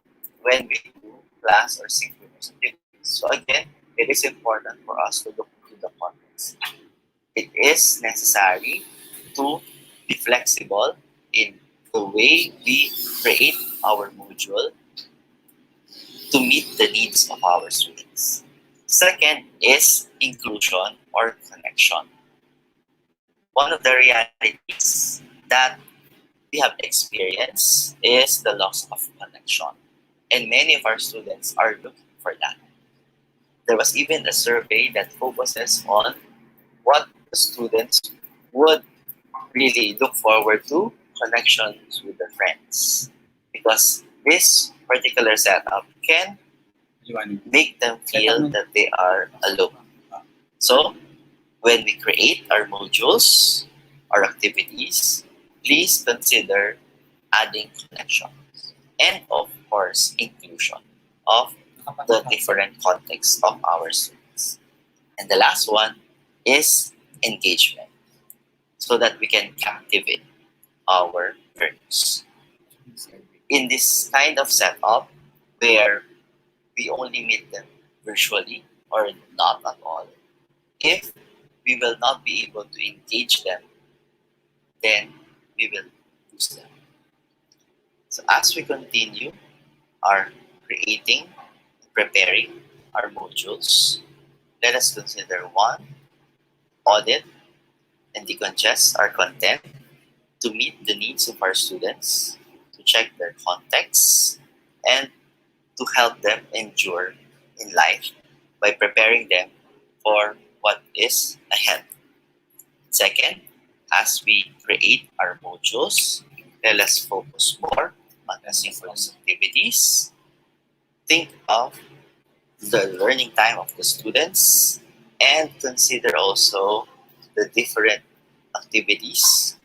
when we do class or synchronous activities. So again, it is important for us to look into the context. It is necessary to be flexible in the way we create our module to meet the needs of our students. Second is inclusion or connection. One of the realities that we have experienced is the loss of connection, and many of our students are looking for that. There was even a survey that focuses on what the students would really look forward to: connections with their friends. Because this particular setup can make them feel that they are alone. So, when we create our modules or activities, please consider adding connections and, of course, inclusion of the different contexts of our students. And the last one is engagement, so that we can captivate our learners. In this kind of setup where we only meet them virtually or not at all, if we will not be able to engage them, then we will lose them. So as we continue our creating, preparing our modules, let us consider one, audit and decongest our content to meet the needs of our students, to check their context, and to help them endure in life by preparing them for what is ahead. Second, as we create our modules, let us focus more on asynchronous activities. Think of the learning time of the students and consider also the different activities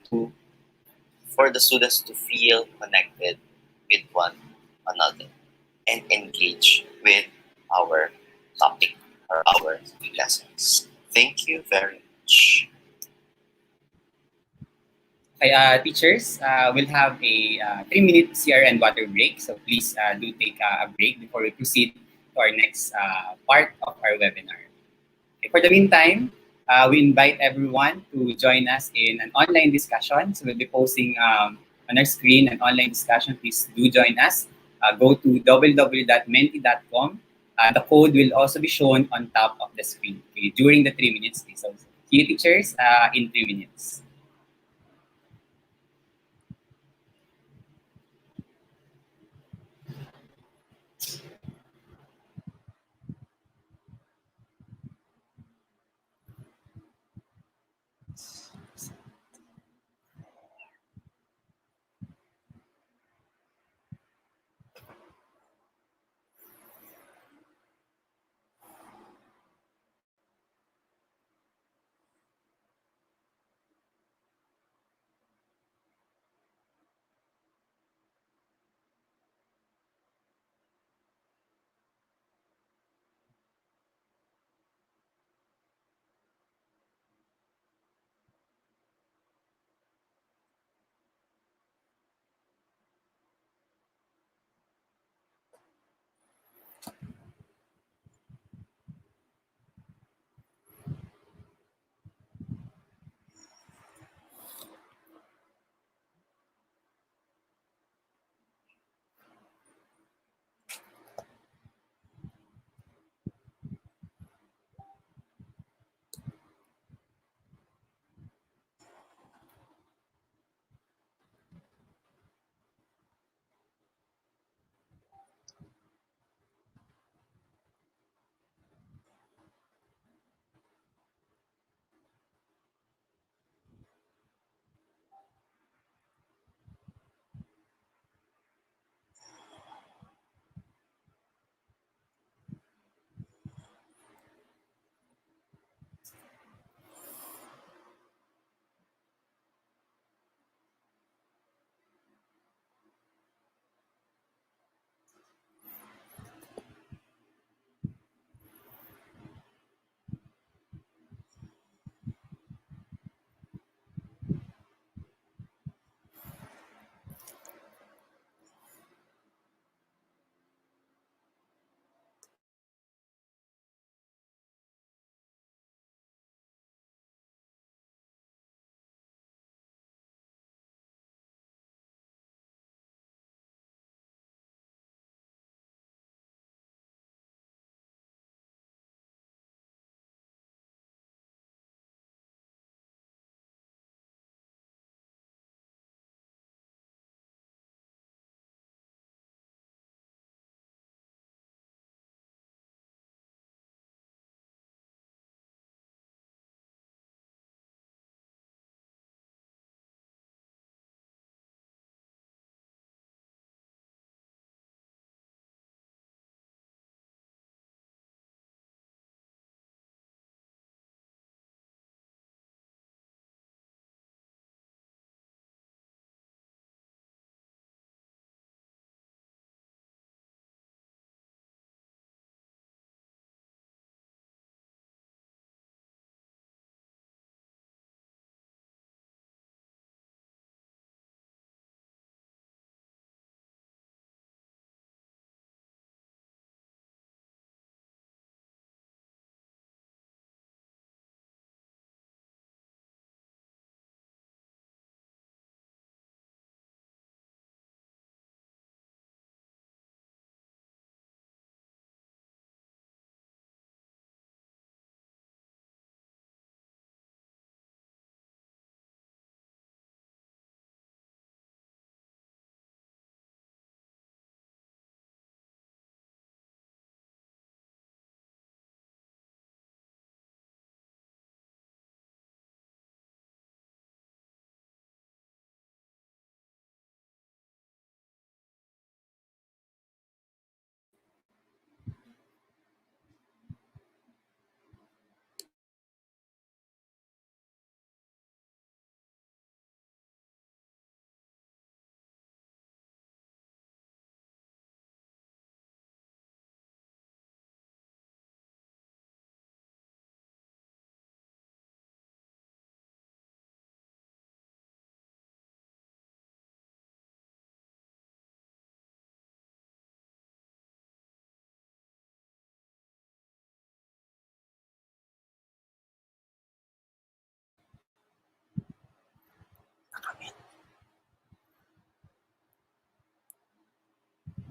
for the students to feel connected with one another and engage with our topic or our lessons. Thank you very much. Okay, teachers, we'll have a 3-minute CR and water break. So please do take a break before we proceed to our next part of our webinar. Okay, for the meantime, we invite everyone to join us in an online discussion. So we'll be posting on our screen an online discussion. Please do join us go to www.menti.com. The code will also be shown on top of the screen, okay, during the 3 minutes. So, see you teachers in 3 minutes.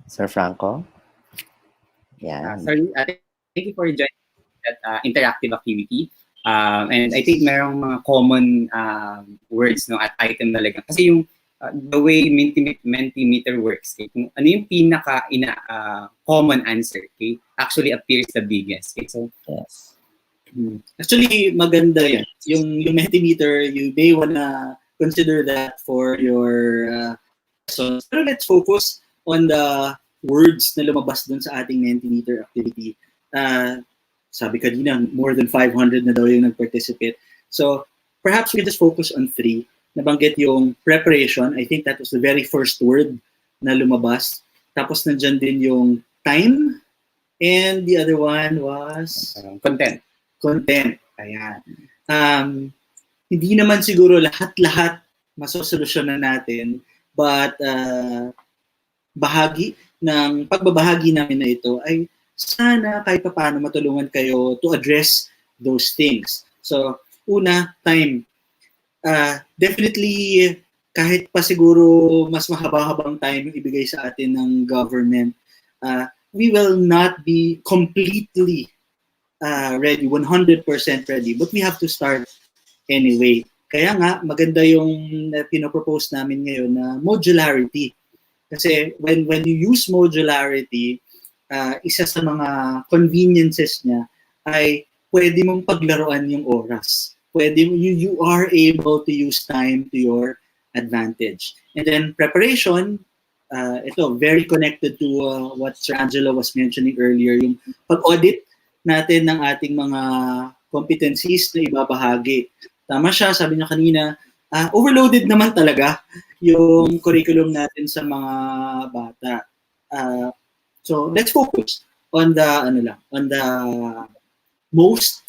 Sir Franco? Sorry, thank you for joining that interactive activity. And I think merong mga common words no at item talaga. Kasi yung the way Mentimeter works, okay? Kung ano yung pinaka common answer, okay, actually appears the biggest. Okay? So, Yes. Actually, maganda yan. Yung Mentimeter, you may wanna consider that for your lessons. Pero let's focus on the words na lumabas dun sa ating Mentimeter activity. Sabi kanina, more than 500 na daw yung nag-participate. So, perhaps we just focus on 3. Nabanggit yung preparation. I think that was the very first word na lumabas. Tapos nandyan din yung time. And the other one was? Content. Content. Ayan. Hindi naman siguro lahat-lahat masosolusyonan natin. But bahagi ng pagbabahagi namin na ito ay sana kahit paano matulungan kayo to address those things. So, una, time. Definitely, kahit pa siguro mas mahaba-habang time yung ibigay sa atin ng government, we will not be completely ready, 100% ready. But we have to start anyway. Kaya nga, maganda yung pinopropose namin ngayon na modularity. Kasi when you use modularity, isa sa mga conveniences niya ay pwede mong paglaruan yung oras. You are able to use time to your advantage. And then preparation, ito, very connected to what Sir Angelo was mentioning earlier, yung pag-audit natin ng ating mga competencies na ibabahagi. Tama siya, sabi niya kanina, overloaded naman talaga yung curriculum natin sa mga bata. So let's focus on the most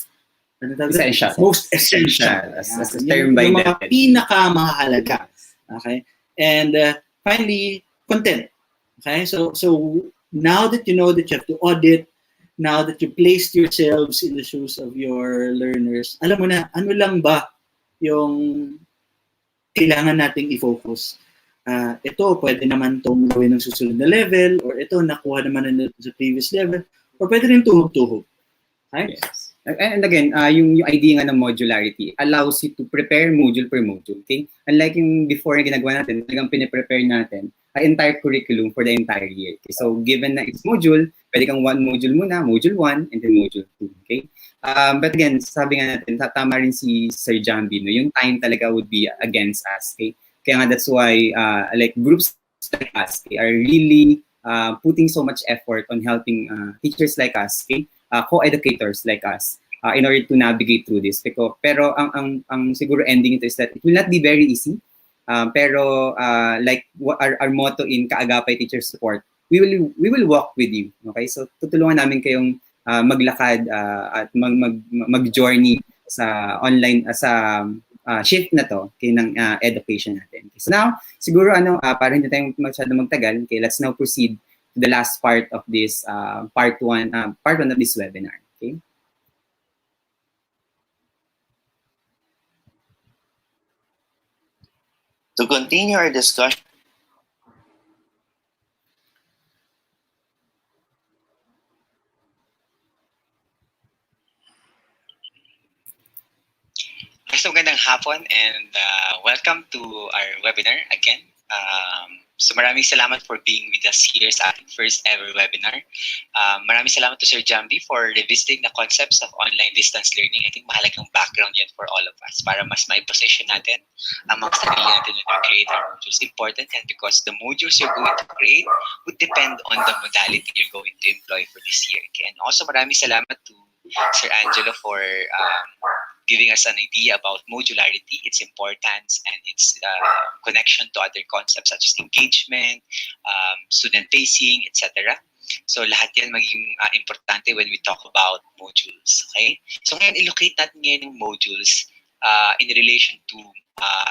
essential as a term by yung mga pinakamahalaga. Okay? And finally, content. Okay? So now that you know that you have to audit, now that you placed yourselves in the shoes of your learners, alam mo na, ano lang ba yung kailangan nating i-focus. Ito, pwede naman itong gawin ng susunod na level, or ito, nakuha naman na sa previous level, or pwede rin tuhog-tuhog. Okay? Yes. And again, yung idea nga ng modularity allows you to prepare module per module. Okay? Unlike yung before na ginagawa natin, talagang piniprepare natin ang entire curriculum for the entire year. Okay? So, given na it's module, pwede kang one module muna, module 1, and then module 2. Okay? But again, sabi nga natin, tama rin si Sir Jambi, no? Yung time talaga would be against us. Okay? Kaya nga that's why like groups like us are really putting so much effort on helping teachers like us, okay? Co-educators like us in order to navigate through this. Pero ang siguro ending ito is that it will not be very easy. Pero like our motto in Kaagapay Teacher Support, we will walk with you. Okay? So tutulungan namin kayong maglakad at mag-journey sa online sa shift na to ng education natin. Okay, so now, siguro para hindi tayo masyado magtagal, okay, let's now proceed to the last part of this part 1 of this webinar. Okay? To continue our discussion, So magandang hapon and welcome to our webinar again. So maraming salamat for being with us here sa ating first ever webinar. Maraming salamat to Sir Jambi for revisiting the concepts of online distance learning. I think mahalagang background yan for all of us para mas mai-position natin ang mga sarili natin when we create our modules. Important yan because the modules you're going to create would depend on the modality you're going to employ for this year. Okay? And also maraming salamat to Sir Angelo for giving us an idea about modularity, its importance, and its connection to other concepts such as engagement, student pacing, etc. So lahat yan maging importante when we talk about modules. Okay? So ngayon, illocate natin ngayon yung modules in relation to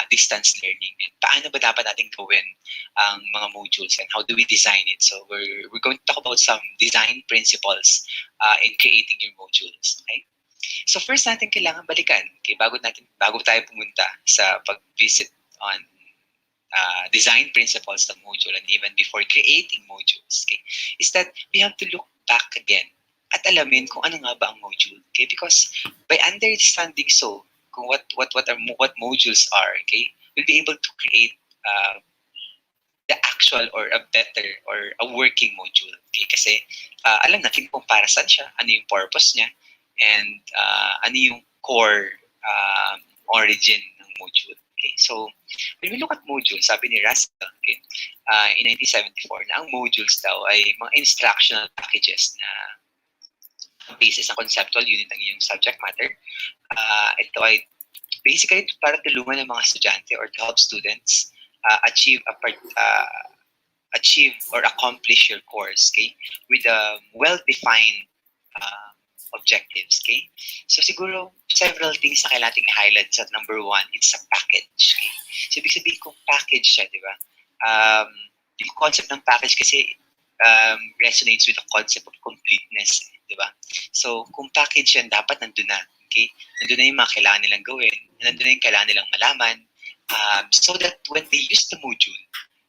distance learning. And paano ba dapat natin gawin ang mga modules and how do we design it? So we're going to talk about some design principles in creating your modules. Okay? So first natin kailangan balikan, okay, bago tayo pumunta sa pag-visit on design principles of module and even before creating modules, okay, is that we have to look back again at alamin kung ano nga ba ang module, okay? Because by understanding kung what modules are, okay, we'll be able to create the actual or a better or a working module, okay? Kasi alam natin kung para saan siya, ano yung purpose niya, and ano yung core origin ng module. Okay, so when we look at modules, sabi ni Russell, okay, in 1974, na ang modules daw ay mga instructional packages na basis ng conceptual unit ng iyong subject matter. Ito ay basically para tulungan ng mga estudyante or to help students achieve or accomplish your course, okay, with a well-defined objectives, okay? So siguro several things na kailangan nating i-highlight. So number one, it's a package, okay? So ibig sabihin kung package siya, di ba? Yung concept ng package kasi resonates with the concept of completeness, di ba? So kung package yan, dapat nandun na, okay? Nandun na yung mga kailangan nilang gawin, nandun na yung kailangan nilang malaman, so that when they use the module,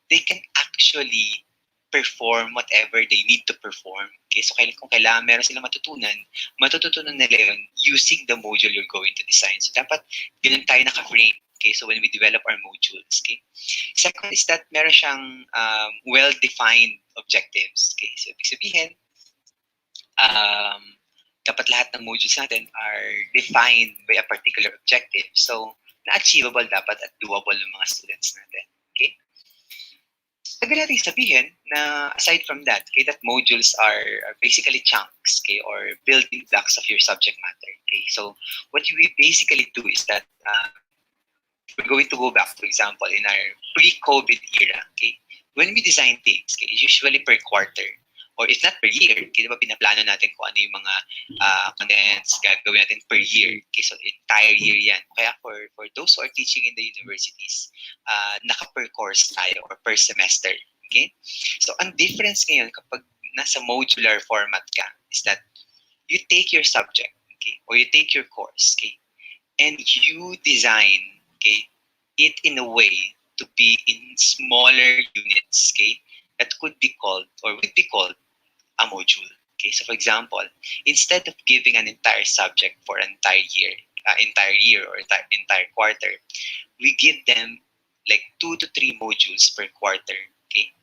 they can actually perform whatever they need to perform. Okay, so kung kailangan meron silang matututunan nila yun using the module you're going to design. So dapat ganun tayo naka-frame. Okay, so when we develop our modules, okay. Second is that meron siyang well-defined objectives. Okay, so ibig sabihin, dapat lahat ng modules natin are defined by a particular objective. So na-achievable dapat at doable ng mga students natin. Okay. Sabi natin sabihin na aside from that, okay, that modules are basically chunks, okay, or building blocks of your subject matter. Okay, so what we basically do is that we're going to go back, for example, in our pre-COVID era. Okay, when we design things, okay, usually per quarter, or if not per year, okay, diba pinaplano natin kung ano yung mga contents gagawin natin per year. Okay, so entire year yan. Kaya for those who are teaching in the universities, naka-per course tayo or per semester. Okay? So ang difference ngayon kapag nasa modular format ka is that you take your subject, okay, or you take your course, okay, and you design, okay, it in a way to be in smaller units, okay, that could be called or would be called a module. Okay, so for example, instead of giving an entire subject for an entire year or entire quarter, we give them like 2 to 3 modules per quarter. Okay,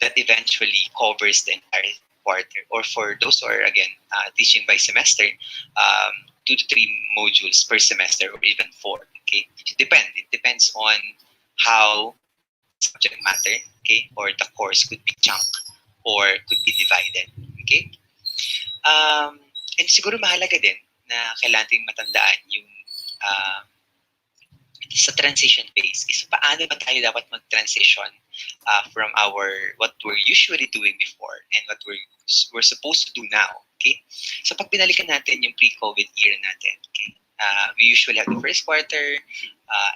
that eventually covers the entire quarter. Or for those who are again teaching by semester, 2 to 3 modules per semester, or even 4. Okay, it depends on how subject matter, okay, or the course could be chunked or could be divided. Okay? And siguro mahalaga din na kailangan natin matandaan yung sa transition phase is paano ba tayo dapat mag-transition from what we're usually doing before and what we're supposed to do now. Okay? So pag binalikan natin yung pre-COVID year natin, okay, we usually have the first quarter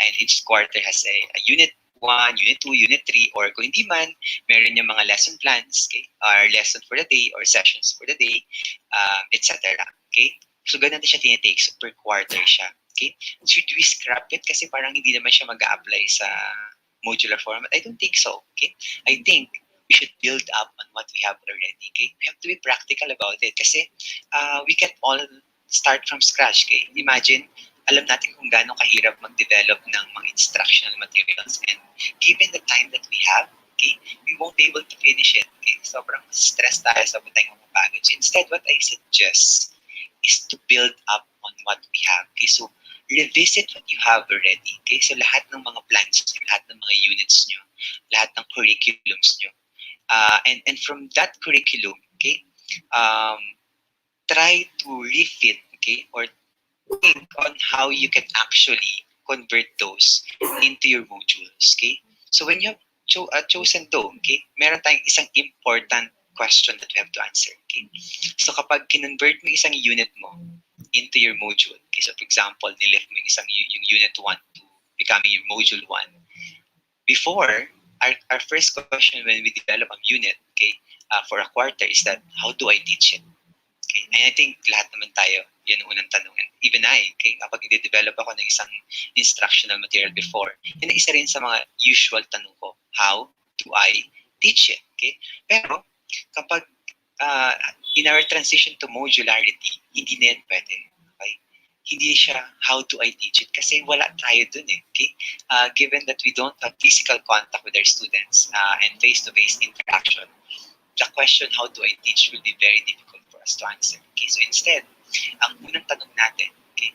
and each quarter has a unit 1, Unit 2, Unit 3, or kung hindi man, meron yung mga lesson plans, okay, or lesson for the day, or sessions for the day, etc. Okay? So, ganun siya tinitake. So, per quarter siya. Okay? Should we scrap it? Kasi parang hindi naman siya mag-a-apply sa modular format. I don't think so. Okay? I think we should build up on what we have already. Okay? We have to be practical about it. Kasi we can't all start from scratch. Okay? Imagine, alam natin kung gaano kahirap mag-develop ng mga instructional materials, and given the time that we have, okay, we won't be able to finish it. Okay? Sobrang stress tayo sa tayong mapapagod. So instead, what I suggest is to build up on what we have. Okay? So revisit what you have already. Okay? So lahat ng mga plans nyo, lahat ng mga units nyo, lahat ng curriculums nyo. And from that curriculum, okay, try to refit, okay, or think on how you can actually convert those into your modules, okay? So when you have chosen those, okay, meron tayong isang important question that we have to answer, okay? So kapag kinonvert mo isang unit mo into your module, okay, so for example, nilift mo yung unit 1 to becoming your module 1, before, our first question when we develop a unit, okay, for a quarter is that, how do I teach it? Okay? And I think lahat naman tayo, yan ang unang tanong. And even I, okay, kapag nag-develop ako ng isang instructional material before, yun ang isa rin sa mga usual tanong ko, how do I teach it? Okay? Pero kapag in our transition to modularity, hindi na yan pwede. Okay? Hindi siya how do I teach it kasi wala tayo dun eh. Okay? Given that we don't have physical contact with our students and face-to-face interaction, the question how do I teach will be very difficult for us to answer. Okay? So instead, ang unang tanong natin, okay,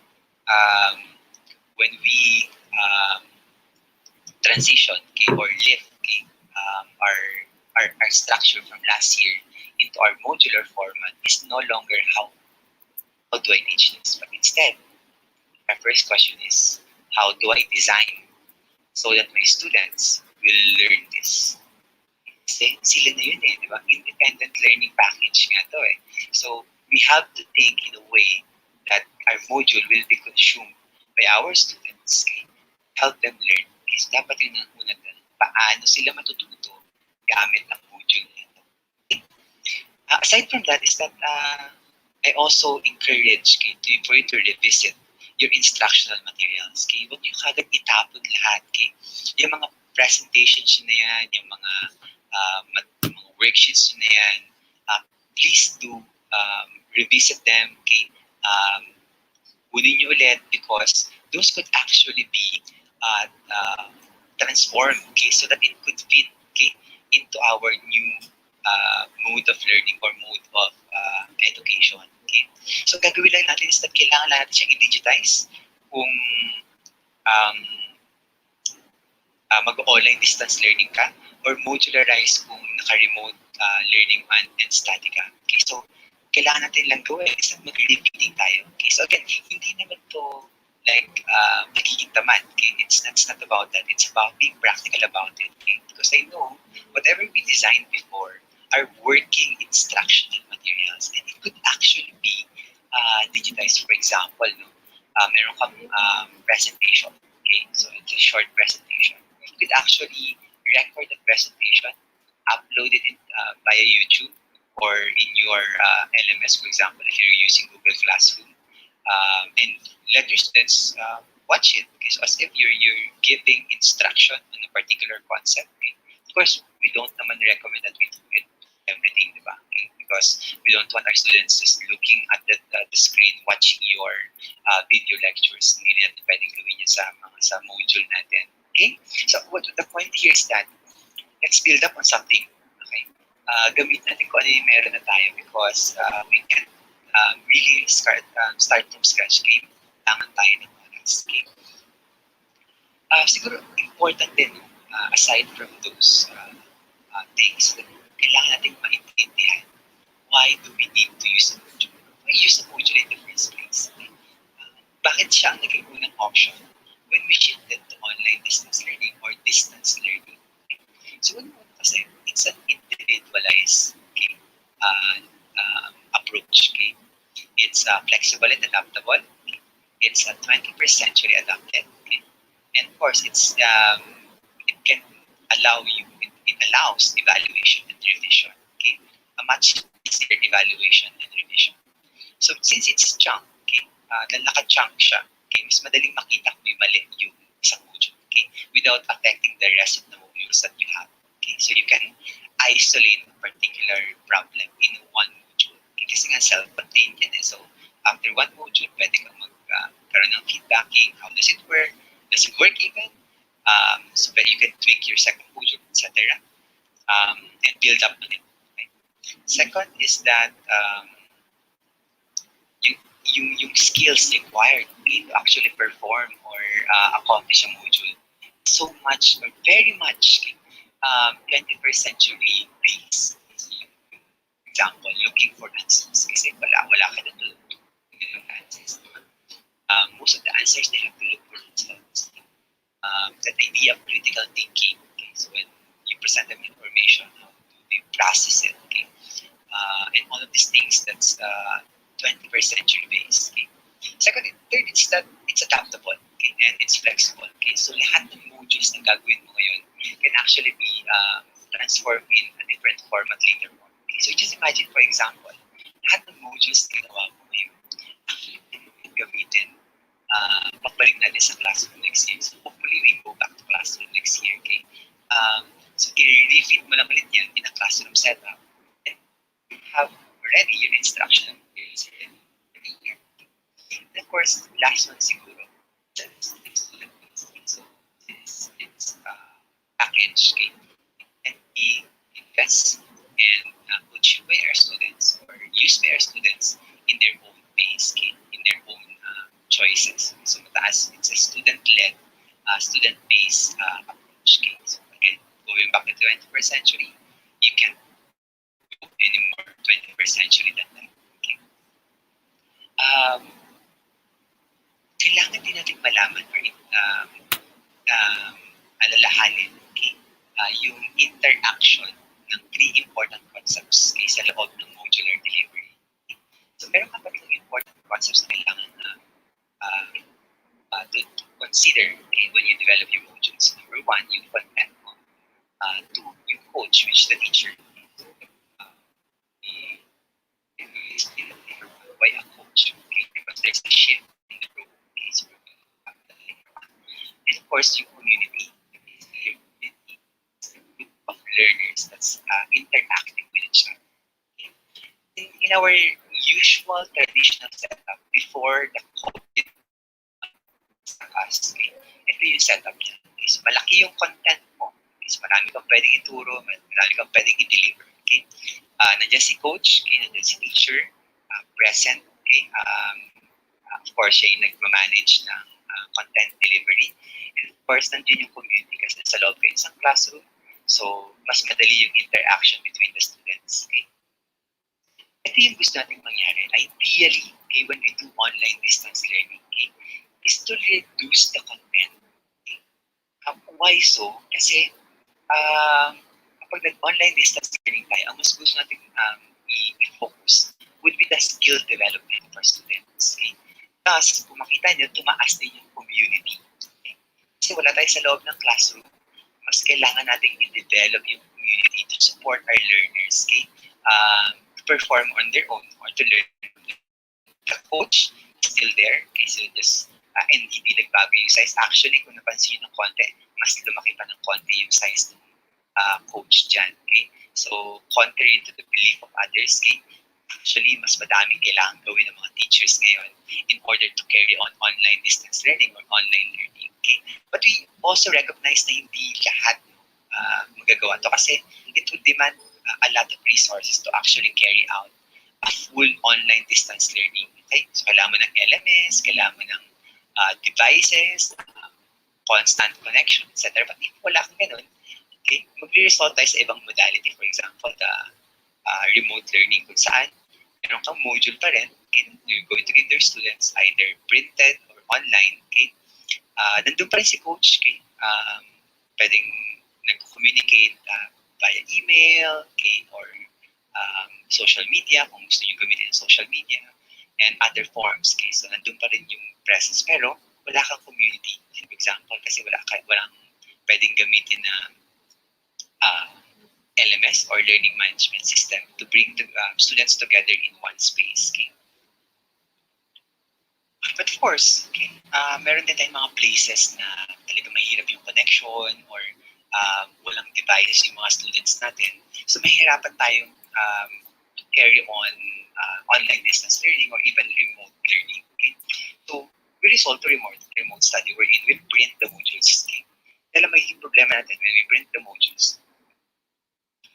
when we transition, okay, or lift, okay, our structure from last year into our modular format is no longer how do I teach this, but instead, our first question is how do I design so that my students will learn this? Kasi sila na yun eh, di ba? Independent learning package nga to eh. So we have to think in a way that our module will be consumed by our students, okay? Help them learn. Kasi dapat yun ang unang tanong. Paano sila matututo gamit ang module nito? Okay? Aside from that is that I also encourage for you to revisit your instructional materials. Okay? Huwag niyo kagad itapon lahat. Okay? Yung mga presentations na yan, yung mga worksheets na yan, please do revisit them. Okay? Kunin niyo ulit because those could actually be transformed, okay, so that it could fit, okay, into our new mode of learning or mode of education. Okay? So gagawin lang natin is that kailangan natin siyang i-digitize kung mag-online distance learning ka or modularize kung naka-remote learning and study ka. Okay? So kailangan natin lang gawin is that mag-repeating tayo. Okay? So again, hindi naman to like magiging tamad. Okay? It's not about that. It's about being practical about it. Okay? Because I know whatever we designed before are working instructional materials and it could actually be digitized. For example, no, meron kang presentation. Okay? So it's a short presentation. You could actually record the presentation, upload it via YouTube or in your LMS, for example, if you're using Google Classroom, and let your students watch it. Okay? So as if you're giving instruction on a particular concept. Okay? Of course, we don't naman recommend that we do it everything, diba? Okay? Because we don't want our students just looking at the screen, watching your video lectures. Hindi natin pwedeng gawin yun sa module natin. Okay? So what the point here is that let's build up on something. Okay? Gamit natin kung ano yung meron na tayo because we can really start from scratch. Okay? Kailangan tayo ng oras. Okay? Siguro important din, aside from those things that kailangan natin maintindihan, why do we need to use a module? Why use a module in the first place? Okay? Bakit siya ang naging unang option when we shifted to online distance learning or distance learning? Okay? So ano kasi, it's an individualized, okay, approach. Okay? It's flexible and adaptable. Okay? It's 21st century adapted. Okay? And of course, it can allow you, it allows evaluation and revision. Okay? A much easier evaluation and revision. So since it's chunk, okay, naka-chunk siya, okay, mas madaling makita kung may mali yung isang module, okay, without affecting the rest of the modules that you have. Okay? So you can isolate a particular problem in one module. Okay? Kasi nga self-contained yan eh. So after one module, pwede kang magkaroon ng feedbacking. How does it work? Does it work even? So that you can tweak your second module, etc. And build up on it. Okay? Second is that yung skills required to actually perform or accomplish a module so much or very much 21st century based. Example, looking for answers. Kasi wala ka na to yung answers. Most of the answers they have to look for themselves. That idea of critical thinking. Okay? So when you present them information, how do they process it? Okay? And all of these things that's 21st century based. Okay? Second and third is that it's adaptable, okay? And it's flexible. Okay? So lahat ng modules na gagawin mo ngayon can actually be transformed in a different format later on. Okay? So just imagine, for example, lahat ng modules modules na ginawa mo ngayon, actually, gamitin pagbalik natin sa classroom next year. So hopefully we go back to classroom next year. Okay? So i-refit mo lang ulit yan in a classroom setup and you have already your instructional materials written every year. And of course, last one siguro, that is student-based. So it's package. Okay? And we invest and coach by our students or use by our students in their own pace, okay? In their own choices. So mataas, it's a student-led, student-based approach. Okay? So again, going back to the 21st century, you can't go any more 21st century than that. Okay? Kailangan din natin malaman or alalahanin, okay? Yung interaction ng three important concepts, okay, sa loob ng modular delivery. Okay? So meron ka pa rin important concepts na kailangan to consider, okay, when you develop your modules. Number one, yung content mo. Two, yung coach, which the teacher. Why a coach? Okay? Because there's a shift in the role. Okay? So, and of course, yung community. Your community is a group of learners that's interacting with each other. Okay? In our usual traditional setup before the COVID okay, ito yung setup niya. Okay, so malaki yung content mo. Okay, so marami kang pwedeng ituro, marami kang pwedeng i-deliver. Okay? Nandiyan si coach, okay, nandiyan si teacher, present. Okay? Of course, siya yung nag-manage ng content delivery. And of course, nandiyan yung community kasi nasa loob kayo isang classroom. So, mas madali yung interaction between the students. Okay? Ito yung gusto natin mangyari. Ideally, okay, when we do online distance learning, okay, is to reduce the content. Okay? Why so? Kasi kapag nag-online distance learning tayo, ang mas gusto natin i-focus would be the skill development for students. Okay? Thus, kung makita nyo, tumaas din yung community. Okay? Kasi wala tayo sa loob ng classroom, mas kailangan natin i-develop yung community to support our learners. Okay? To perform on their own or to learn. The coach is still there. Okay? So just and hindi nagbago yung size. Actually, kung napansin nyo ng konti, mas lumaki pa ng konti yung size ng coach dyan. Okay? So, contrary to the belief of others, okay, actually, mas madaming kailangan gawin ng mga teachers ngayon in order to carry on online distance learning or online learning. Okay? But we also recognize na hindi lahat magagawa to kasi it would demand a lot of resources to actually carry out a full online distance learning. Okay? So, kailangan mo ng LMS, kailangan mo ng devices, constant connection, etc. But if wala kang ganun, okay, magre-result tayo sa ibang modality. For example, the remote learning kung saan meron kang module pa rin, okay, you're going to give their students either printed or online. Okay? Nandun pa rin si coach. Okay? Pwedeng nag-communicate via email, okay, or social media, kung gusto nyo gamitin ng social media, and other forms. Okay? So, nandun pa rin yung presence. Pero, wala kang community. For example, kasi walang pwedeng gamitin na LMS or learning management system to bring the students together in one space. Okay? But of course, okay, meron din tayong mga places na talaga mahirap yung connection or walang devices yung mga students natin. So mahirapan tayong to carry on online distance learning or even remote learning. Okay? So we resort to remote study wherein we print the modules. Okay? Dahil magiging problema natin when we print the modules,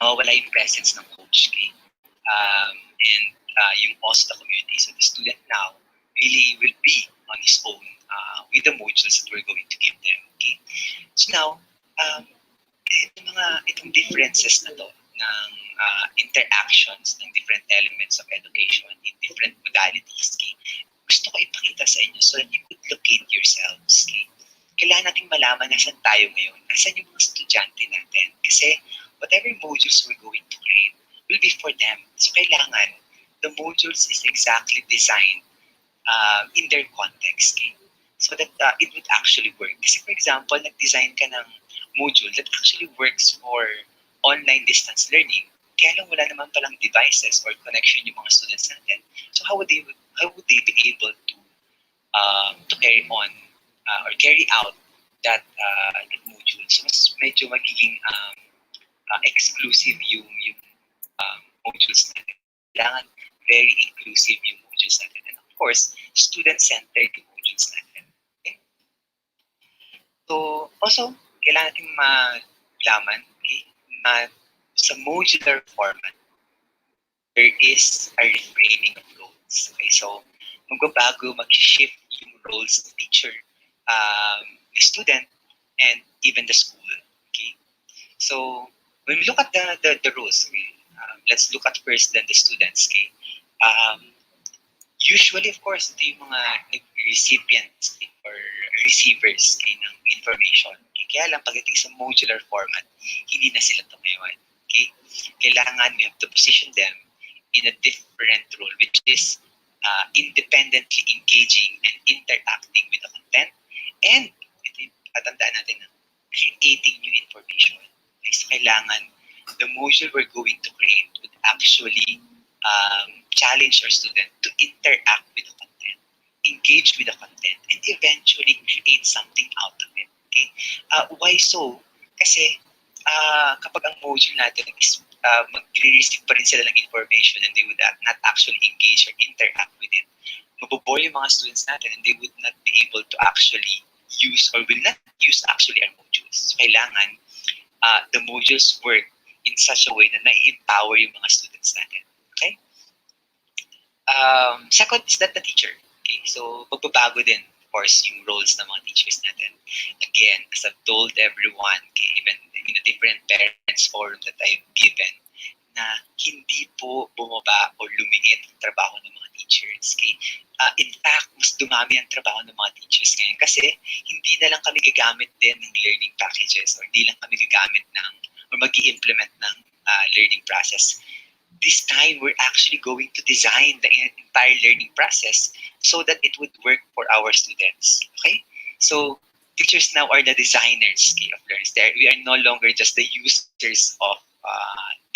wala yung presence ng coach. Okay? And yung also the community. So the student now really will be on his own with the modules that we're going to give them. Okay? So now, itong differences na to ng interactions ng different elements of education in different modalities. Okay? Gusto ko ipakita sa inyo so that you could locate yourselves. Okay? Kailangan nating malaman nasan tayo ngayon, nasan yung mga estudyante natin. Kasi whatever modules we're going to create will be for them. So kailangan the modules is exactly designed in their context. Okay? So that it would actually work. Kasi for example, nag-design ka ng module that actually works for online distance learning. Kaya lang wala naman palang devices or connection yung mga students natin. So how would they be able to carry on or carry out that module? So mas medyo magiging exclusive yung modules natin. Kailangan very inclusive yung modules natin. And of course, student-centered yung modules natin. Okay? So, also, kailangan natin malaman, okay, na sa modular format, there is a reframing of roles. Okay, so magbabago, mag-shift yung roles of teacher, the student, and even the school. Okay, so when we look at the roles, okay, let's look at first then the students. Okay, usually, of course, ito yung mga recipients or receivers ng information. Okay? Kaya lang, pagdating sa modular format, hindi na sila tumayawan. Okay? Kailangan we have to position them in a different role, which is independently engaging and interacting with the content, and patandaan natin na creating new information. Okay? So, kailangan the module we're going to create would actually challenge our student to interact with the content, engage with the content, and eventually create something out of it. Okay? Why so? Kasi kapag ang module natin is mag-receive pa rin sila ng information and they would not actually engage or interact with it, mabobore yung mga students natin and they would not be able to actually use or will not use actually our modules. So, kailangan the modules work in such a way na na-empower yung mga students natin. Okay? Second is that the teacher. Okay? So, magbabago din, of course, yung roles ng mga teachers natin. Again, as I've told everyone, okay, even in the different parents forum that I've given, na hindi po bumaba o lumiit ang trabaho ng mga teachers. Okay? In fact, mas dumami ang trabaho ng mga teachers ngayon kasi hindi na lang kami gagamit din ng learning packages or hindi lang kami gagamit ng or mag-i-implement ng learning process. This time, we're actually going to design the entire learning process so that it would work for our students. Okay? So, teachers now are the designers, okay, of learning. We are no longer just the users of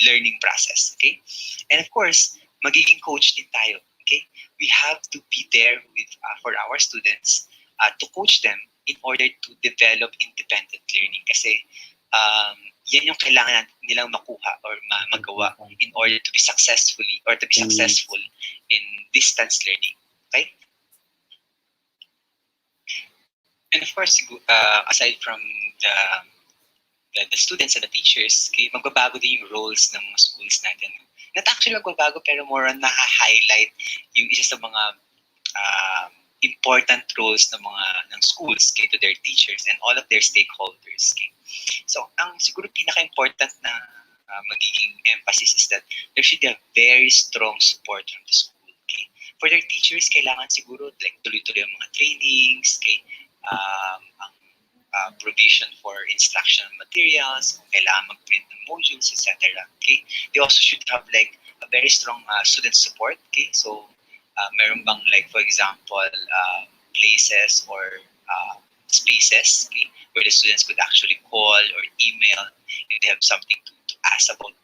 learning process. Okay? And of course, magiging coach din tayo. Okay? We have to be there with for our students to coach them in order to develop independent learning. Kasi yan yung kailangan nilang makuha or magawa in order to be successful in distance learning. Okay? And of course, aside from the students and the teachers, okay, magbabago din yung roles ng mga schools natin. Not actually magbabago, pero more on na-highlight yung isa sa mga important roles ng schools, okay, to their teachers and all of their stakeholders. Okay. So, ang siguro pinaka-important na magiging emphasis is that there should be a very strong support from the school. Okay. For their teachers, kailangan siguro like tuloy-tuloy ang mga trainings, okay, ang provision for instructional materials, kung kailangan mag-print ng modules, etc. Okay. They also should have like a very strong student support. Okay. So, meron bang like for example places or spaces, okay, where the students could actually call or email if they have something to ask about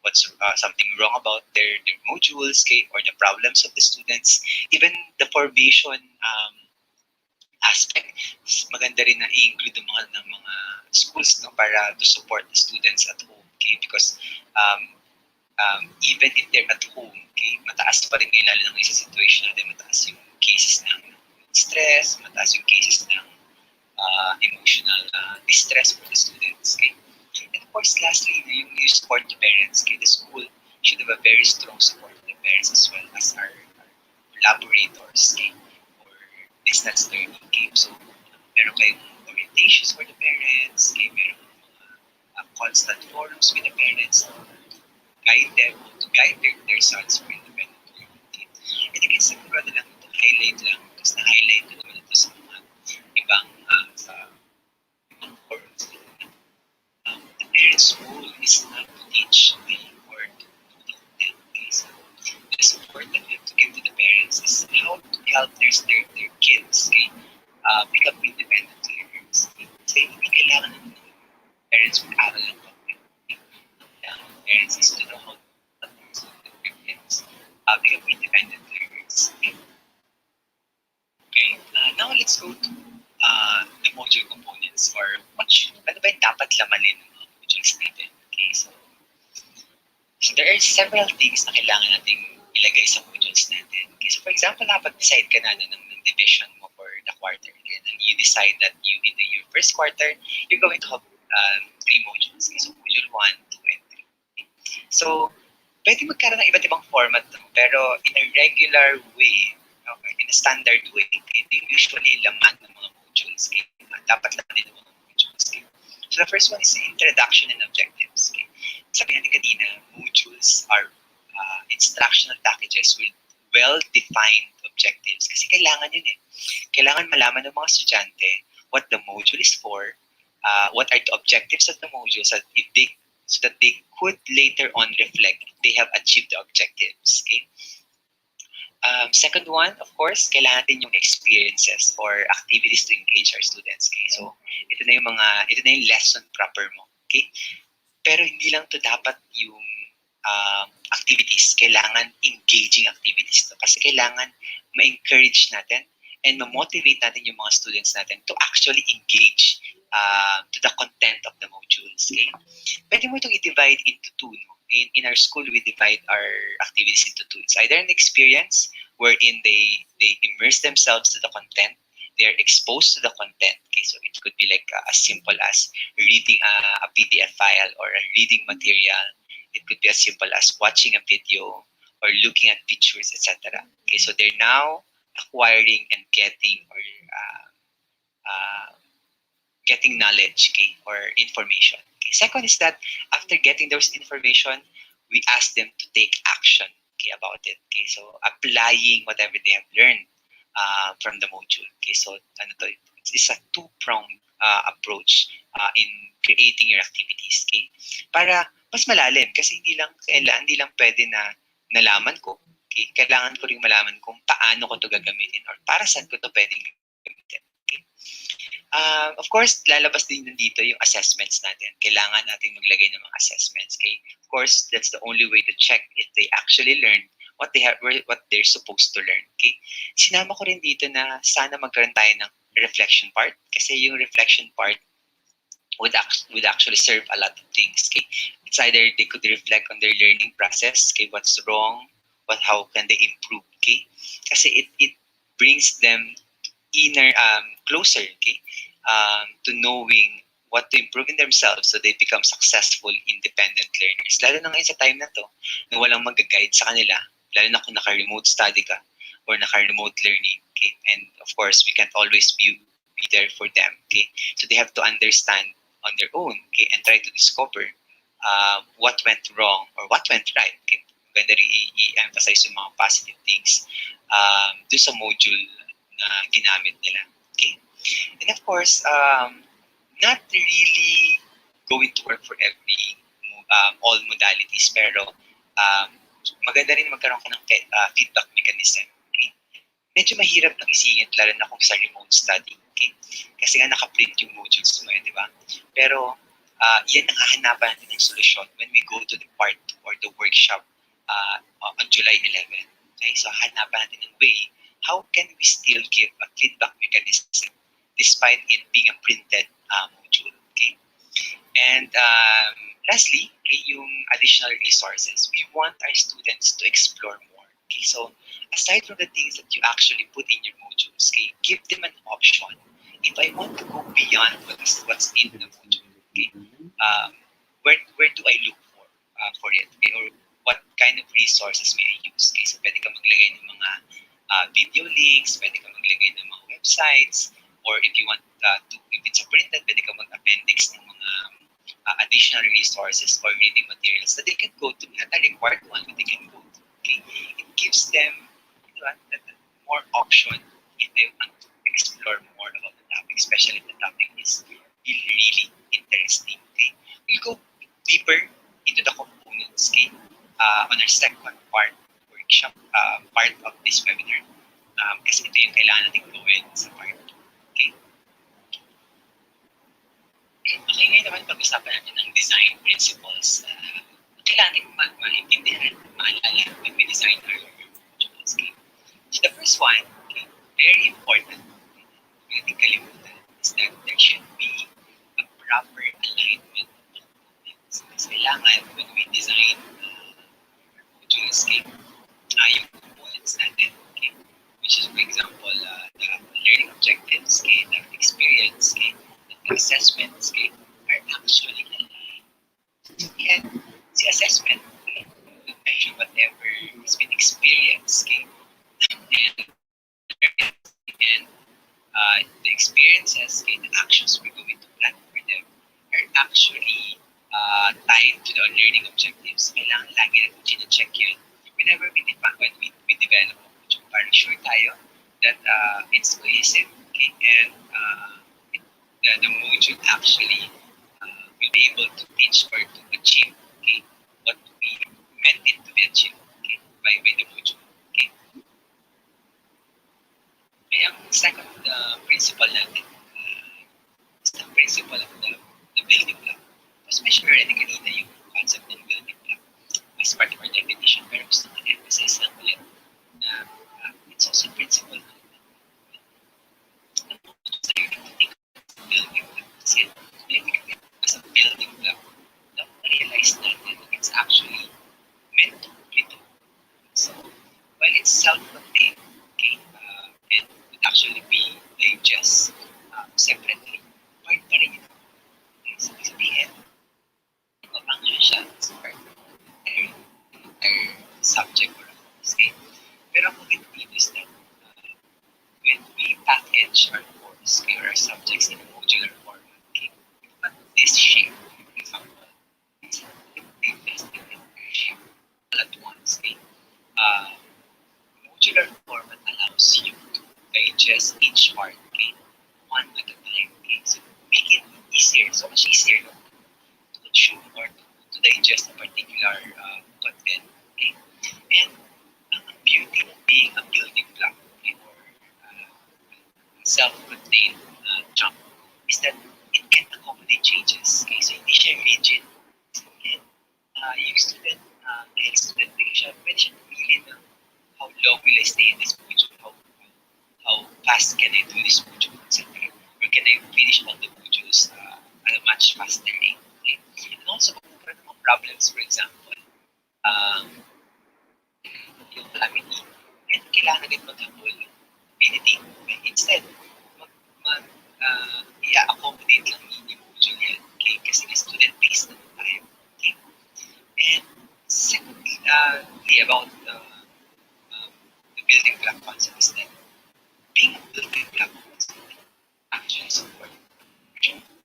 what's something wrong about their modules, okay, or the problems of the students. Even the formation aspect, maganda rin na i-include ng mga schools, no, para to support the students at home, okay, because even if they're at home, okay, mataas pa rin lalo ng isa situation natin, mataas yung cases ng stress, mataas yung cases ng emotional distress for the students. Okay? And of course, lastly, yung support to parents. Okay? The school should have a very strong support to the parents as well as our collaborators, okay, for distance learning. Okay? So, meron kayong orientations for the parents, okay? Meron constant forums with the parents to guide them, to guide their sons for independent learning. Okay? And again, siguro lang ito, highlight lang, kasi na-highlight ko naman ito sa mga ibang forums. The parents' role is not to teach or to do the content. Okay? So, the support that we have to give to the parents is how to help their kids, okay, become independent learners. Okay? Kasi hindi kailangan ng parents mag-aral ng content. Okay? parents is to know how to use the become independent learners. Okay, now let's go to the module components or ano ba yung dapat lamanin ng mga modules natin. Okay, so there are several things na kailangan nating ilagay sa modules natin. Okay, so for example, nakapag-decide ka na ng division mo for the quarter. Okay, and you decide that in your first quarter, you're going to have 3 modules. Okay, so module 1, 2, and 3. Okay. So, pwede magkaroon ng iba't ibang format to, pero in a regular way, okay, in a standard way, okay, usually laman ng mga modules. Okay, dapat laman din ng mga modules. Okay. So the first one is introduction and objectives. Okay. Sabi natin kanina, modules are instructional packages with well-defined objectives. Kasi kailangan yun eh. Kailangan malaman ng mga estudyante what the module is for, what are the objectives of the module so that they could later on reflect if they have achieved the objectives. Okay? Second one, of course, kailangan din yung experiences or activities to engage our students. Okay? So, ito na yung lesson proper mo. Okay? Pero hindi lang to dapat yung activities. Kailangan engaging activities to. Kasi kailangan ma-encourage natin and ma-motivate natin yung mga students natin to actually engage to the content of the modules. Okay? Pwede mo itong i-divide into 2. No? In our school, we divide our activities into 2. It's either an experience wherein they immerse themselves to the content, they are exposed to the content. Okay, so it could be like as simple as reading a PDF file or a reading material. It could be as simple as watching a video or looking at pictures, etc. Okay, so they're now acquiring and getting or getting knowledge, okay, or information. Okay. Second is that after getting those information, we ask them to take action, okay, about it. Okay, so applying whatever they have learned from the module. Okay, so it's a two-pronged approach in creating your activities. Okay, para mas malalim kasi hindi lang pwede na nalaman ko. Okay, kailangan ko ring malaman kung paano ko to gagamitin or para saan ko to pwedeng gamitin. Okay. Of course, lalabas din dito yung assessments natin. Kailangan natin maglagay ng mga assessments. Okay? Of course, that's the only way to check if they actually learn what they're supposed to learn. Okay? Sinama ko rin dito na sana magkaroon tayo ng reflection part kasi yung reflection part would actually serve a lot of things. Okay? It's either they could reflect on their learning process, okay, what's wrong, how can they improve. Okay? Kasi it brings them closer, okay, to knowing what to improve in themselves so they become successful, independent learners. Lalo na ngayon sa time na to, na walang mag-guide sa kanila, lalo na kung naka-remote study ka or naka-remote learning, okay? And of course, we can't always be there for them, okay? So they have to understand on their own, okay, and try to discover what went wrong or what went right, okay? Ganda rin i-emphasize yung mga positive things doon sa module na ginamit nila. Okay? And of course, not really going to work for all modalities, pero maganda rin magkaroon ka ng feedback mechanism. Okay? Medyo mahirap nang isingit, lalo na kung sa remote study. Okay? Kasi nga naka-print yung modules mo, di ba? Pero yan ang hahanapan natin ng solusyon when we go to the part or the workshop on July 11. Okay? So hahanapan natin ng way how can we still give a feedback mechanism despite it being a printed module. Okay? And lastly, okay, yung additional resources. We want our students to explore more. Okay? So aside from the things that you actually put in your modules, okay, give them an option. If I want to go beyond what's in the module, okay, where do I look for it? Okay? Or what kind of resources may I use? Okay? So pwede ka maglagay ng mga video links, pwede ka maglagay ng mga websites, or if you want if it's a printed, pwede ka mag-appendix ng mga additional resources or reading materials that they can go to, not a required one, but they can go to. Okay? It gives them more option if they want to explore more about the topic, especially if the topic is really interesting. Okay? We'll go deeper into the components, okay, on our second part workshop, part of this webinar. Kasi ito yung kailangan natin gawin sa part 2. Okay? Okay, ngayon naman pag-usapan natin ng design principles. Okay, kailangan natin maintindihan, maalala when we design our modules. Okay? So the first one, okay, very important, hindi kalimutan, is that there should be a proper alignment of components. Kasi kailangan when we design modules, okay, yung components natin, okay, which is for example, the learning objectives, okay, the experience, okay, the assessments, okay, are actually aligned. And the assessment, okay, will measure whatever has been experienced, okay, and the experiences, okay, the actions we're going to plan for them are actually tied to the learning objectives. Kailangan lagi natin chine-check yun whenever we develop a module. Parang sure tayo that it's cohesive, okay, and the module actually will be able to teach or to achieve, okay, what we meant it to be achieved, okay, by the module. Okay. Kaya ang second principle natin is the principle of the building block. Mas mention already kanina yung concept ng building block as part of our definition, pero gusto ko emphasize lang ulit na it's also a principle ng modules na you need to think of building block. Kasi as a building block, now realize natin that it's actually meant to complete. So while it's self-contained, okay, and would actually be just separately, part pa rin ito. Okay, so sabihin, function siya as part of the entire subject or course. Okay? Pero kung it is that when we package our course, okay, or our subjects in a modular format, okay, but this shape, for example, it's just in entire shape all at once. Okay? Modular format allows you to digest each part, okay, one at a time. Okay? So make it easier, so much easier to consume or to digest a particular content. Okay? And ang beauty of being a building block, okay, or self-contained chunk is that it can accommodate changes. Okay? So hindi siya rigid. And yung student, dahil student pwede siya pumili na how long will I stay in this module, how fast can I do this module, etc. Or can I finish all the modules at a much faster rate. Okay? And also, kung magkaroon ng mga problems, for example, yung calamity, then kailangan agad maghabol ng ability. Okay? Instead, i-accommodate lang yung module yan. Okay? Kasi nga student-based naman tayo. Okay? And secondly, about the building block concept is that being a building block concept actually support.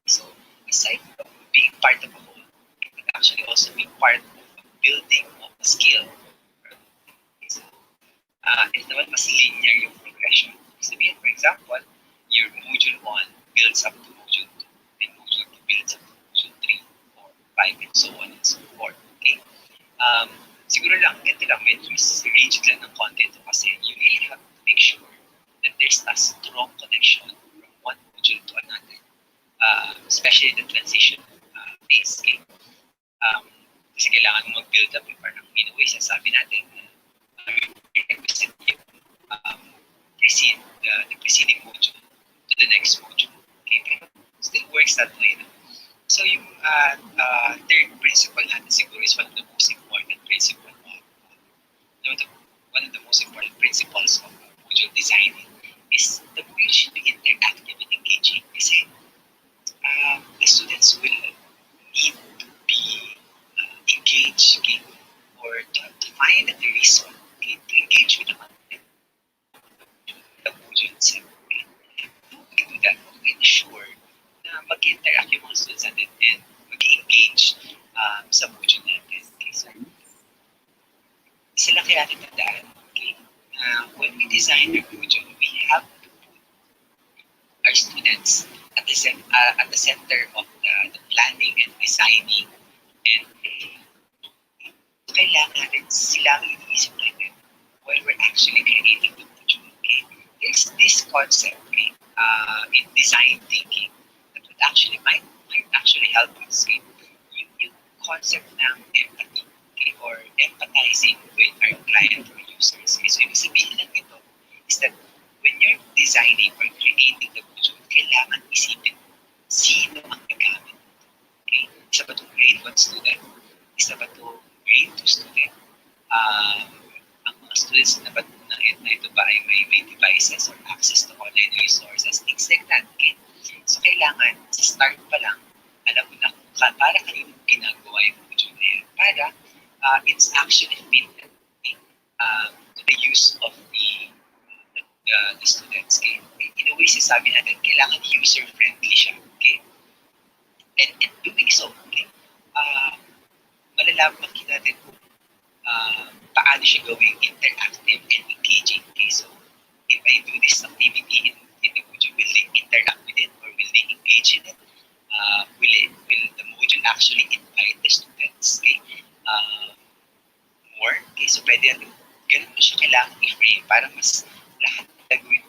So aside from being part of a whole, it would actually also be part of building of a skill. So, it's naman mas linear yung progression. Sabihin, for example, your module 1 builds up to module 2, and module 2 builds up to module 3, 4, 5, and so on and so forth. Okay? Siguro lang, ito lang, medyo rigid lang ng content kasi you really have to make sure that there's a strong connection from one module to another, especially the transition phase. Okay? Kasi kailangan mo mag-build up yung parang in a way sasabi natin requisite yung the preceding module to the next module. Okay? Pero still works that way. No? So yung third principle natin siguro is one of the most important principles one of the most important principles of module designing is the module should be interactive and engaging kasi the students will need to be engaged, okay, or to find the reason, okay, to engage with the content the module itself. Okay? How can we do that? How can we ensure na mag-interact yung mga students natin and mag-engage sa module natin? Okay, so sila kaya natin tandaan, okay, when we design our module, we have to put our students at the center of the planning and designing, and kailangan natin silang iniisip natin while we're actually creating the module. Okay? There's this concept, okay, in design thinking that might actually help us. Okay? Yung concept ng empathy. empathizing with our client or users. Okay, so ibig sabihin lang nito is that when you're designing or creating the module, kailangan isipin sino ang gagamit. Okay? Isa ba itong grade 1 student? Isa ba itong grade 2 student? Ang mga students na ito ba ay may devices or access to online resources, things like that. Okay? So kailangan, sa start pa lang, alam mo na para kanino ginagawa yung module na yan. Para it's actually fitted to the use of the students. Okay? In a way, sasabi natin, kailangan user-friendly siya. Okay? And doing so, okay, malalaman natin kung paano siya gawing interactive and engaging. Okay? So, if I do this activity in the module, will they interact with it or will they engage in it? Will the module actually invite the students? Okay? More? Okay, so pwede natin, ganun mo siya kailangan i-frame para mas lahat ng gagawin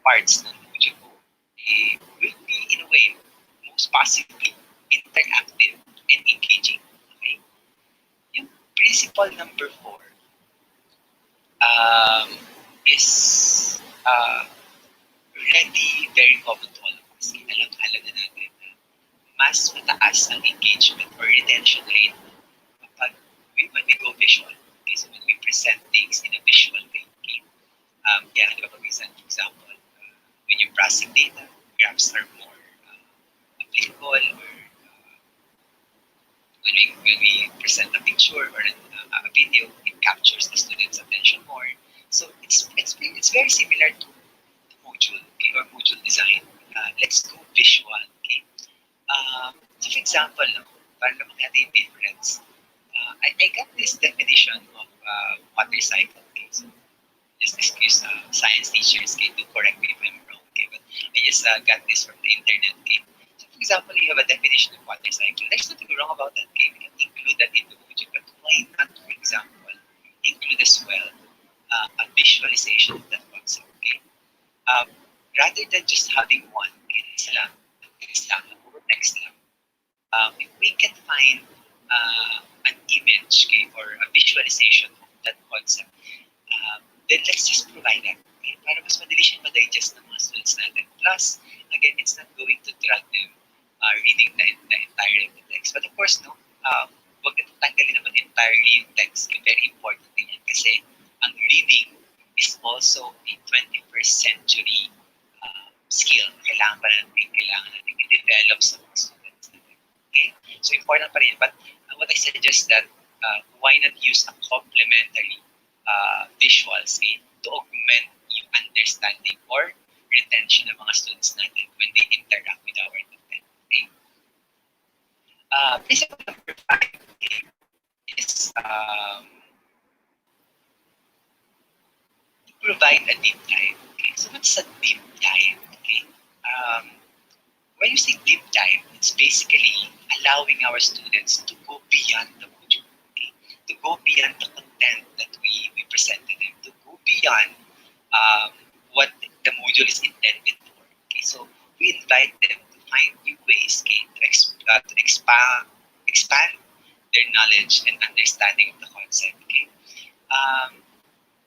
parts ng module ko will be, in a way, most possibly interactive and engaging. Okay? Yung principle number 4 is already very common to all of us. Alam na natin na mas mataas ang engagement or retention rate kapag when we go visual. Okay, so when we present things in a visual way. Okay? Yeah, for example, when you're processing data, graphs are more applicable, or when we present a picture or a video, it captures the student's attention more. So it's very similar to module, okay, or module design. Let's go visual. Okay. So for example, para naman natin yung difference, I got this definition of water cycle. Okay, so just excuse science teachers, okay, to correct me if I'm wrong. Okay, but I just got this from the internet. Okay. So for example, you have a definition of water cycle. There's nothing wrong about that. Okay, we can include that in the module, but why not, for example, include as well a visualization of that concept? Okay, rather than just having one, okay, text lang, if we can find an image, okay, or a visualization of that concept, then let's just provide that. Okay, para mas madali siyang ma-digest ng mga students natin. Plus, again, it's not going to drag them reading the entire of the text. But of course, no, wag na tanggalin naman entirely yung text. Okay, very important din yan kasi ang reading is also a 21st century skill. Kailangan natin i-develop sa mga students natin. Okay? So important pa rin. But what I suggest that why not use a complementary visuals, okay, to augment yung understanding or retention ng mga students natin when they interact with our content. Okay? Principle number 5, okay, is to provide a deep dive. Okay? So what's a deep dive? Okay? When you say deep dive, it's basically allowing our students to go beyond the module. Okay? To go beyond the content that we present to them, to go beyond what the module is intended for. Okay? So we invite them to find new ways, okay, to expand their knowledge and understanding of the concept. Okay?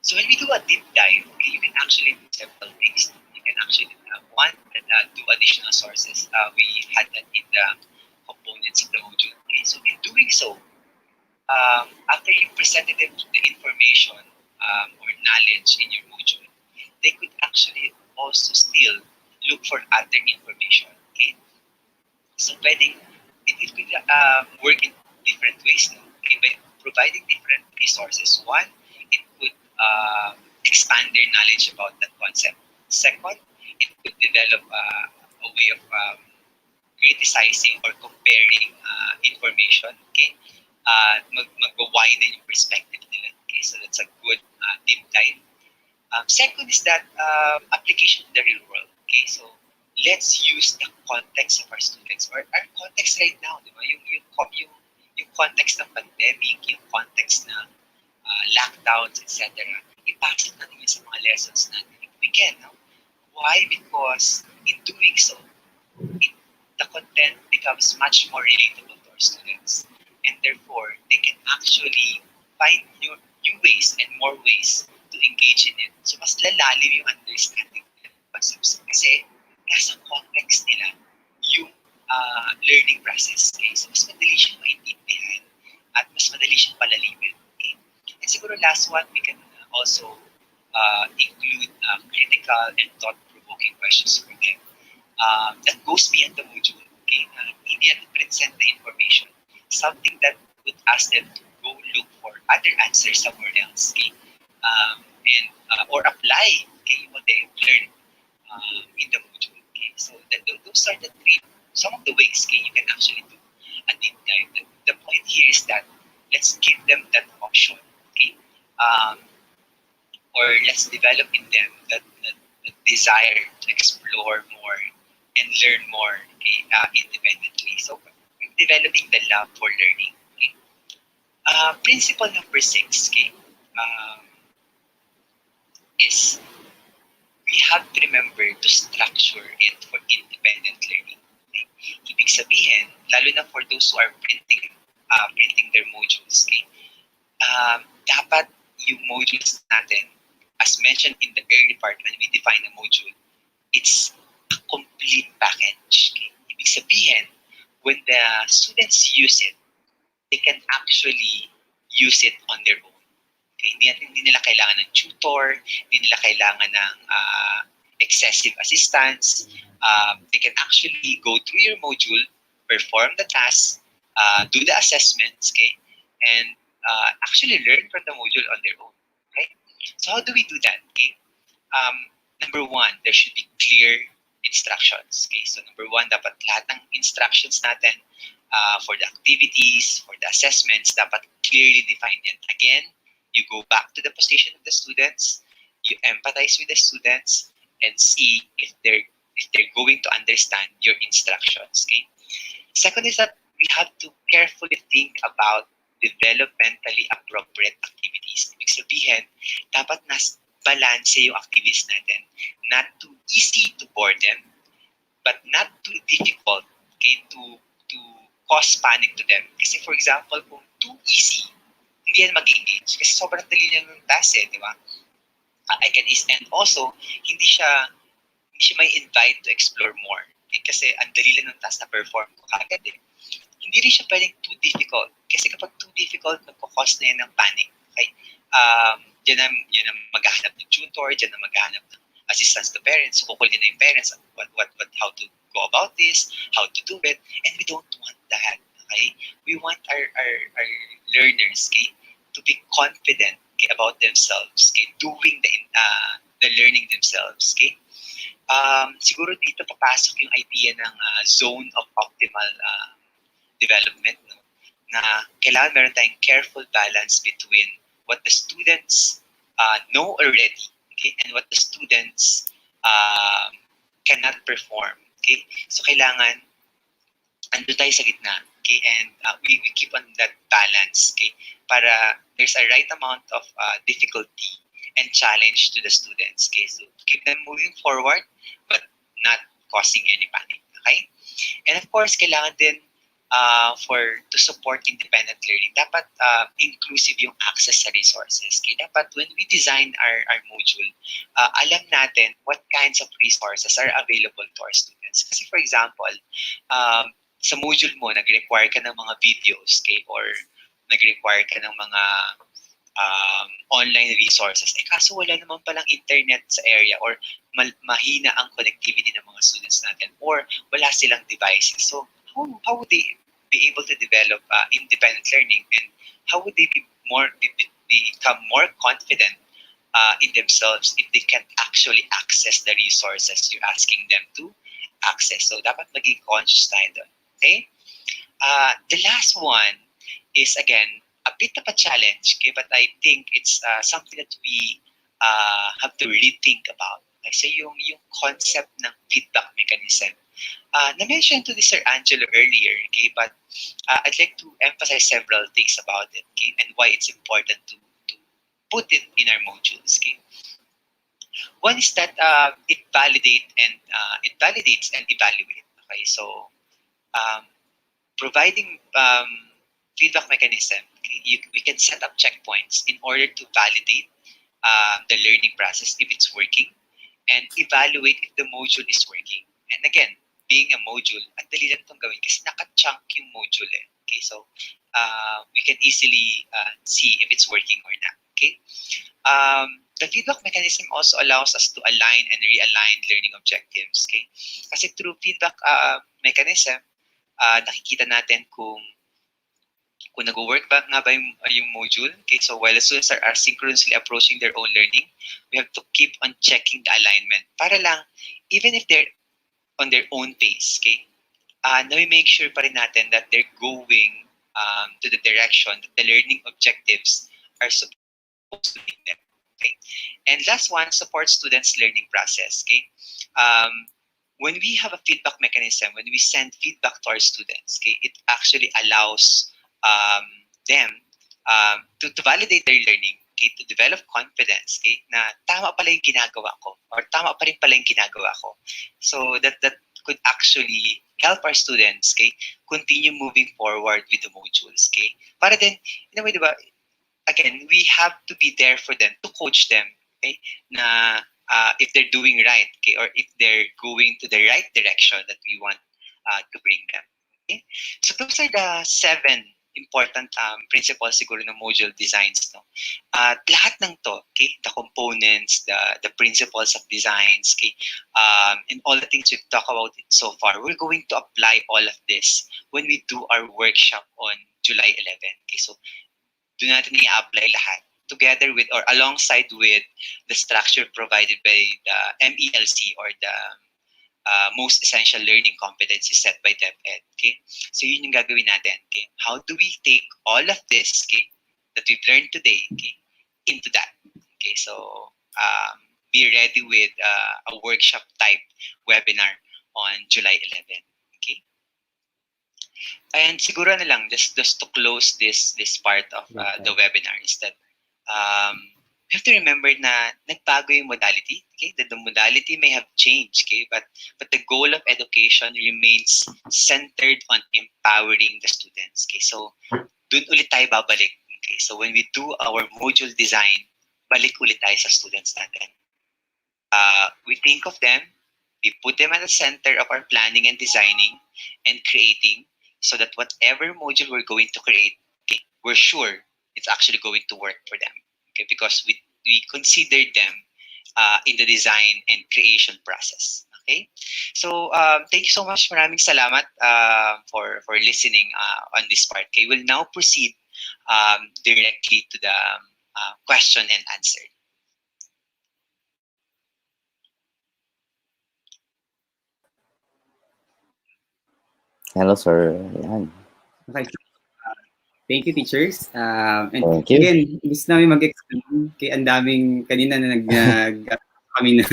So when we do a deep dive, okay, you can actually do several things. You can actually do additional sources. We had that in the components of the module. Okay? So in doing so, after you presented them the information or knowledge in your module, they could actually also still look for other information. Okay? So pwedeng it could work in different ways. No? Okay? By providing different resources. One, it could expand their knowledge about that concept. Second, it could develop a way of criticizing or comparing information. Okay? Mag-widen yung perspective nila. Okay? So that's a good deep dive. Second is that application to the real world. Okay? So let's use the context of our students or our context right now. Di ba? Yung context ng pandemic, yung context ng lockdowns, etc. Ipasok natin yun sa mga lessons natin if we can. No? Why? Because in doing so, the content becomes much more relatable to our students. and therefore they can actually find new ways and more ways to engage in it. So mas lalalim yung understanding nila ng concepts kasi nasa context nila yung learning process. Okay? So mas madali siyang maintindihan at mas madali siyang palalimin. Okay? And siguro last one, we can also include critical and thought-provoking questions for them that goes beyond the module. Okay? Hindi natin present the information. Something that would ask them to go look for other answers somewhere else. Okay? And or apply what they learned in the module. Okay? So those are the some of the ways you can actually do a deep dive. The point here is that let's give them that option. Okay? Or let's develop in them that desire to explore more and learn more independently. So developing the love for learning. Okay? Principle number 6 is we have to remember to structure it for independent learning. Okay? Ibig sabihin, lalo na for those who are printing their modules, okay? Dapat yung modules natin, as mentioned in the early part when we define a module, it's a complete package. Okay? Ibig sabihin, when the students use it, they can actually use it on their own. Okay? Hindi nila kailangan ng tutor, hindi nila kailangan ng excessive assistance. They can actually go through your module, perform the tasks, do the assessments, okay? And actually learn from the module on their own. Okay? So how do we do that? Okay? Number 1, there should be clear instructions. Okay? So number 1, dapat lahat ng instructions natin for the activities, for the assessments, dapat clearly defined yan. Again, you go back to the position of the students, you empathize with the students, and see if they're going to understand your instructions. Okay? Second is that we have to carefully think about developmentally appropriate activities. Ibig sabihin, dapat balance yung activities natin. Not too easy to bore them, but not too difficult, okay, to cause panic to them. Kasi for example, kung too easy, hindi yan mag-engage. Kasi sobrang dali lang ng task di ba? I can ease. And also, hindi siya may invite to explore more. Okay? Kasi ang dali lang ng task na perform ko kagad Hindi rin siya pwedeng too difficult. Kasi kapag too difficult, nagkakos na yan ng panic. Okay? Diyan na maghahanap ng tutor, diyan na maghahanap ng assistance to parents. So, kukulin na yung parents how to go about this, how to do it. And we don't want that. Okay? We want our learners to be confident about themselves, doing the learning themselves. Okay? Siguro dito papasok yung idea ng zone of optimal development, no? Na kailangan meron tayong careful balance between what the students know already, okay, and what the students cannot perform. Okay? So kailangan ando tayo sa gitna, okay, and we keep on that balance, okay, para there's a right amount of difficulty and challenge to the students, okay, so keep them moving forward but not causing any panic, okay? And of course, kailangan din to support independent learning, dapat inclusive yung access sa resources. Okay? Dapat when we design our module, alam natin what kinds of resources are available to our students. Kasi for example, sa module mo, nag-require ka ng mga videos, okay? Or nag-require ka ng mga online resources. Kaso wala naman palang internet sa area or mahina ang connectivity ng mga students natin or wala silang devices. So, how would they be able to develop independent learning, and how would they become more confident in themselves if they can actually access the resources you're asking them to access? So, dapat maging conscious tayo doon. Okay? The last one is, again, a bit of a challenge, okay? But I think it's something that we have to really think about. Kasi yung concept ng feedback mechanism. Na-mention to this Sir Angelo earlier, okay? But I'd like to emphasize several things about it, okay? And why it's important to put it in our modules, okay? One is that it validates and evaluates. Okay, so providing feedback mechanism, okay, we can set up checkpoints in order to validate the learning process if it's working, and evaluate if the module is working. And again, being a module, ang dali lang itong gawin kasi naka-chunk yung module eh. Okay, so we can easily see if it's working or not. Okay. The feedback mechanism also allows us to align and realign learning objectives. Okay, kasi through feedback mechanism, nakikita natin kung nag-work ba nga ba yung module. Okay, so while the students are asynchronously approaching their own learning, we have to keep on checking the alignment para lang, even if they're on their own pace, okay, na we make sure pa rin natin that they're going to the direction that the learning objectives are supposed to be there. Okay, and last one, support students' learning process. Okay, when we have a feedback mechanism, when we send feedback to our students, okay, it actually allows them to validate their learning, okay, to develop confidence, okay, na tama pala yung ginagawa ko, or tama pa rin pala yung ginagawa ko. So that could actually help our students, okay, continue moving forward with the modules, okay. Para din, in a way, diba, again, we have to be there for them, to coach them, okay, na if they're doing right, okay, or if they're going to the right direction that we want to bring them. Okay? So those are the 7 important principles siguro ng module designs. No? Lahat ng to, okay, the components, the principles of designs, okay, and all the things we've talked about so far, we're going to apply all of this when we do our workshop on July 11. Okay, so doon natin i-apply lahat together with or alongside with the structure provided by the MELC, or the most essential learning competencies set by DepEd. Okay? So yun yung gagawin natin. Okay? How do we take all of this, okay, that we've learned today, okay, into that? Okay, so be ready with a workshop type webinar on July 11. Okay? And siguro na lang, just to close this part of the webinar is that you have to remember na nagbago yung modality. Okay? That the modality may have changed, okay? But the goal of education remains centered on empowering the students. Okay? So dun ulit tayo babalik. Okay? So when we do our module design, balik ulit tayo sa students natin. We think of them, we put them at the center of our planning and designing and creating, so that whatever module we're going to create, okay, we're sure it's actually going to work for them. Okay, because we consider them in the design and creation process. Okay, so thank you so much. Maraming salamat for listening on this part. Okay, we'll now proceed directly to the question and answer. Hello, sir. Yan. Okay. Thank you, teachers. And Thank you. again, gusto namin mag-explain kay ang daming kanina na kami ng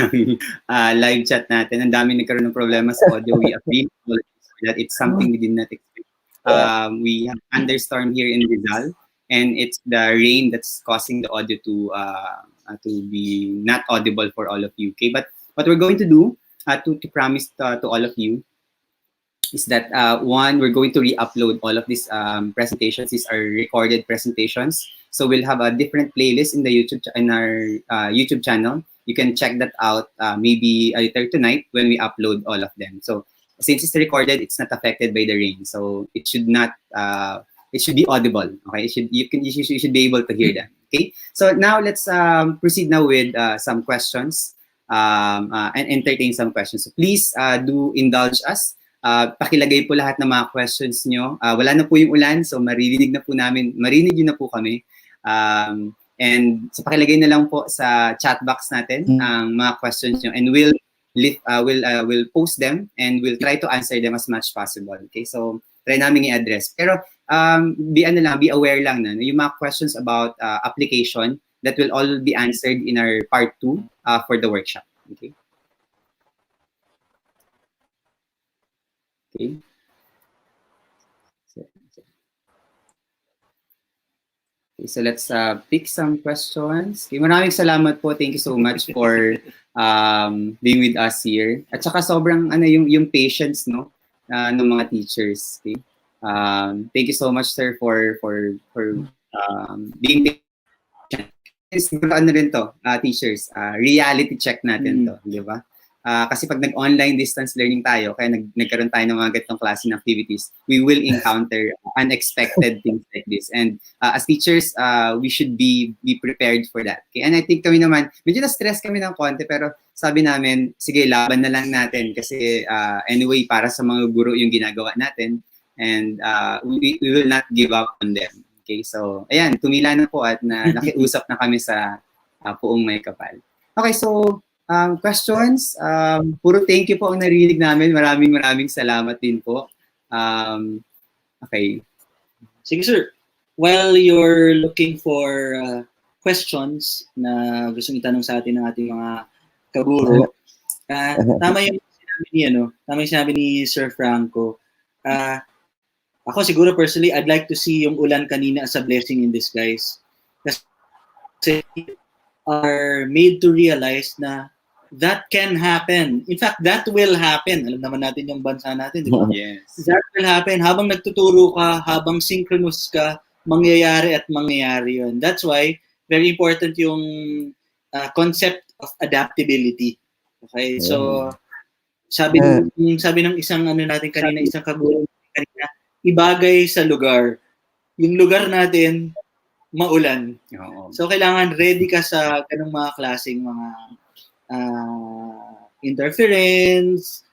live chat natin. Ang daming nagkaroon ng problema sa audio. We appreciate that it's something we did not expect. We have thunderstorm here in Rizal, and it's the rain that's causing the audio to be not audible for all of you. Okay, but what we're going to do to promise to all of you is that one, we're going to re-upload all of these presentations. These are recorded presentations, so we'll have a different playlist in the our YouTube channel. You can check that out maybe later tonight when we upload all of them. So since it's recorded, it's not affected by the rain, so it should not it should be audible. Okay, you should be able to hear them. Okay, so now let's proceed now with some questions and entertain some questions. So please do indulge us. Pakilagay po lahat ng mga questions nyo. Wala na po yung ulan, so marinig nyo na po kami. And so pakilagay na lang po sa chat box natin ang mga questions nyo, and we'll post them and we'll try to answer them as much possible. Okay, so try namin i-address. Pero be aware lang na yung mga questions about application, that will all be answered in our part 2 for the workshop. Okay. Okay. So let's pick some questions. Okay, maraming salamat po. Thank you so much for being with us here. At saka sobrang yung patience, no, ng mga teachers. Okay. Thank you so much, sir, for being patient. Siguro ano rin to, teachers, reality check natin to, di ba? Kasi pag nag-online distance learning tayo, kaya nagkaroon tayo ng mga ganitong klase ng activities, we will encounter unexpected things like this. And as teachers, we should be prepared for that. Okay? And I think kami naman, medyo na-stress kami ng konti, pero sabi namin, sige, laban na lang natin. Kasi anyway, para sa mga guro yung ginagawa natin. And we will not give up on them. Okay, so ayan, tumila na po at nakiusap na kami sa Puong May Kapal. Okay, so questions, puro thank you po ang narinig namin. Maraming salamat din po. Okay. Sige sir, while you're looking for questions na gustong itanong sa atin ng ating mga kaguro, tama yung sinabi ni Sir Franco. Ako siguro personally, I'd like to see yung ulan kanina as a blessing in disguise. Kasi are made to realize na that can happen. In fact, that will happen. Alam naman natin yung bansa natin, di ba? Yes. That will happen. Habang nagtuturo ka, habang synchronous ka, mangyayari yun. That's why, very important yung concept of adaptability. Okay? So, sabi ng isang natin kanina, isang kaguro kanina, ibagay sa lugar. Yung lugar natin, maulan. So, kailangan ready ka sa ganung mga klaseng mga interference.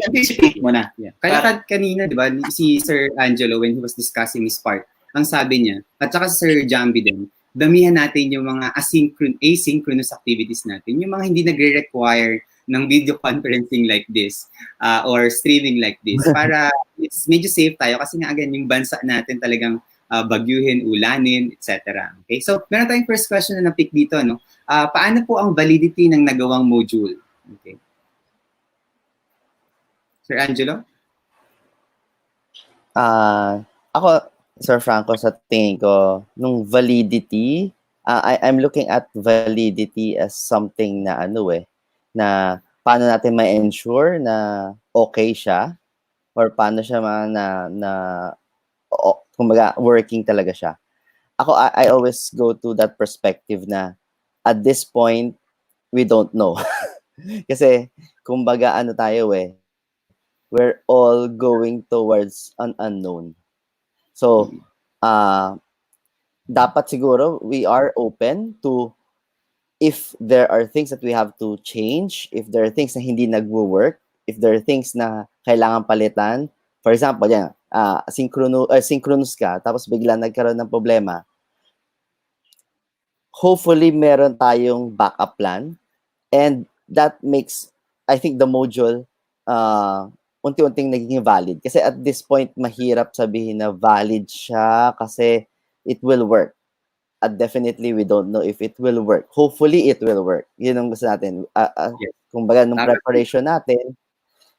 Anticipate mo na. Yeah. Kaya kanina, di ba, si Sir Angelo, when he was discussing his part, ang sabi niya, at saka Sir Jambi din, damihan natin yung mga asynchronous activities natin, yung mga hindi nagre-require ng video conferencing like this or streaming like this para it's medyo safe tayo kasi nga again yung bansa natin talagang bagyuhin, ulanin, etc. Okay? So, meron tayong first question na na-pick dito, no? Paano po ang validity ng nagawang module? Okay. Sir Angelo? Ako, Sir Franco, sa tingin ko, nung validity, I'm looking at validity as something na na paano natin ma-ensure na okay siya or paano siya kumbaga working talaga siya. Ako, I always go to that perspective na at this point, we don't know. Kasi, kumbaga tayo we're all going towards an unknown. So, dapat siguro we are open to if there are things that we have to change, if there are things na hindi nagwo-work, if there are things na kailangan palitan. For example, synchronous ka, tapos bigla nagkaroon ng problema. Hopefully, meron tayong backup plan. And that makes, I think, the module unti-unting naging valid. Kasi at this point, mahirap sabihin na valid siya kasi it will work. At definitely, we don't know if it will work. Hopefully, it will work. Yun ang gusto natin. Kumbaga, nung preparation natin,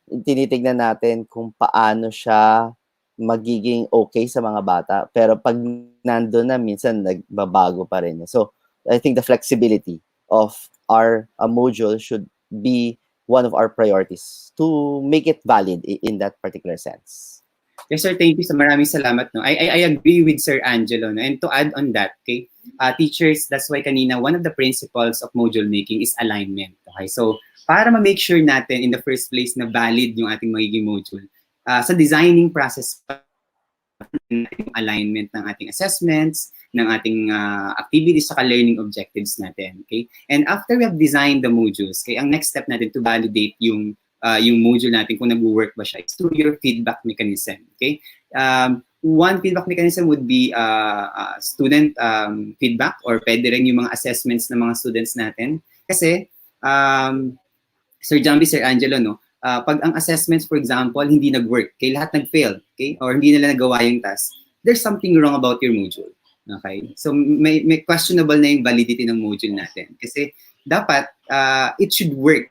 tinitignan natin kung paano siya magiging okay sa mga bata. Pero pag nandun na, minsan nagbabago pa rin. So, I think the flexibility of our module should be one of our priorities to make it valid in that particular sense. Yes, sir. Thank you. Maraming salamat. No? I agree with Sir Angelo. No? And to add on that, okay, teachers, that's why kanina, one of the principles of module making is alignment. Okay? So, para ma-make sure natin in the first place na valid yung ating magiging module, sa designing process, alignment ng ating assessments, ng ating activities, saka learning objectives natin. Okay? And after we have designed the modules, okay, ang next step natin to validate yung module natin kung nag-work ba siya, it's through your feedback mechanism. Okay? One feedback mechanism would be student feedback or pwede rin yung mga assessments ng mga students natin. Kasi, Sir Jambi, Sir Angelo, no, pag ang assessments, for example, hindi nag-work, okay, lahat nag-fail, okay, or hindi nila nagawa yung task, there's something wrong about your module. Okay? So, may questionable na yung validity ng module natin. Kasi, dapat, it should work.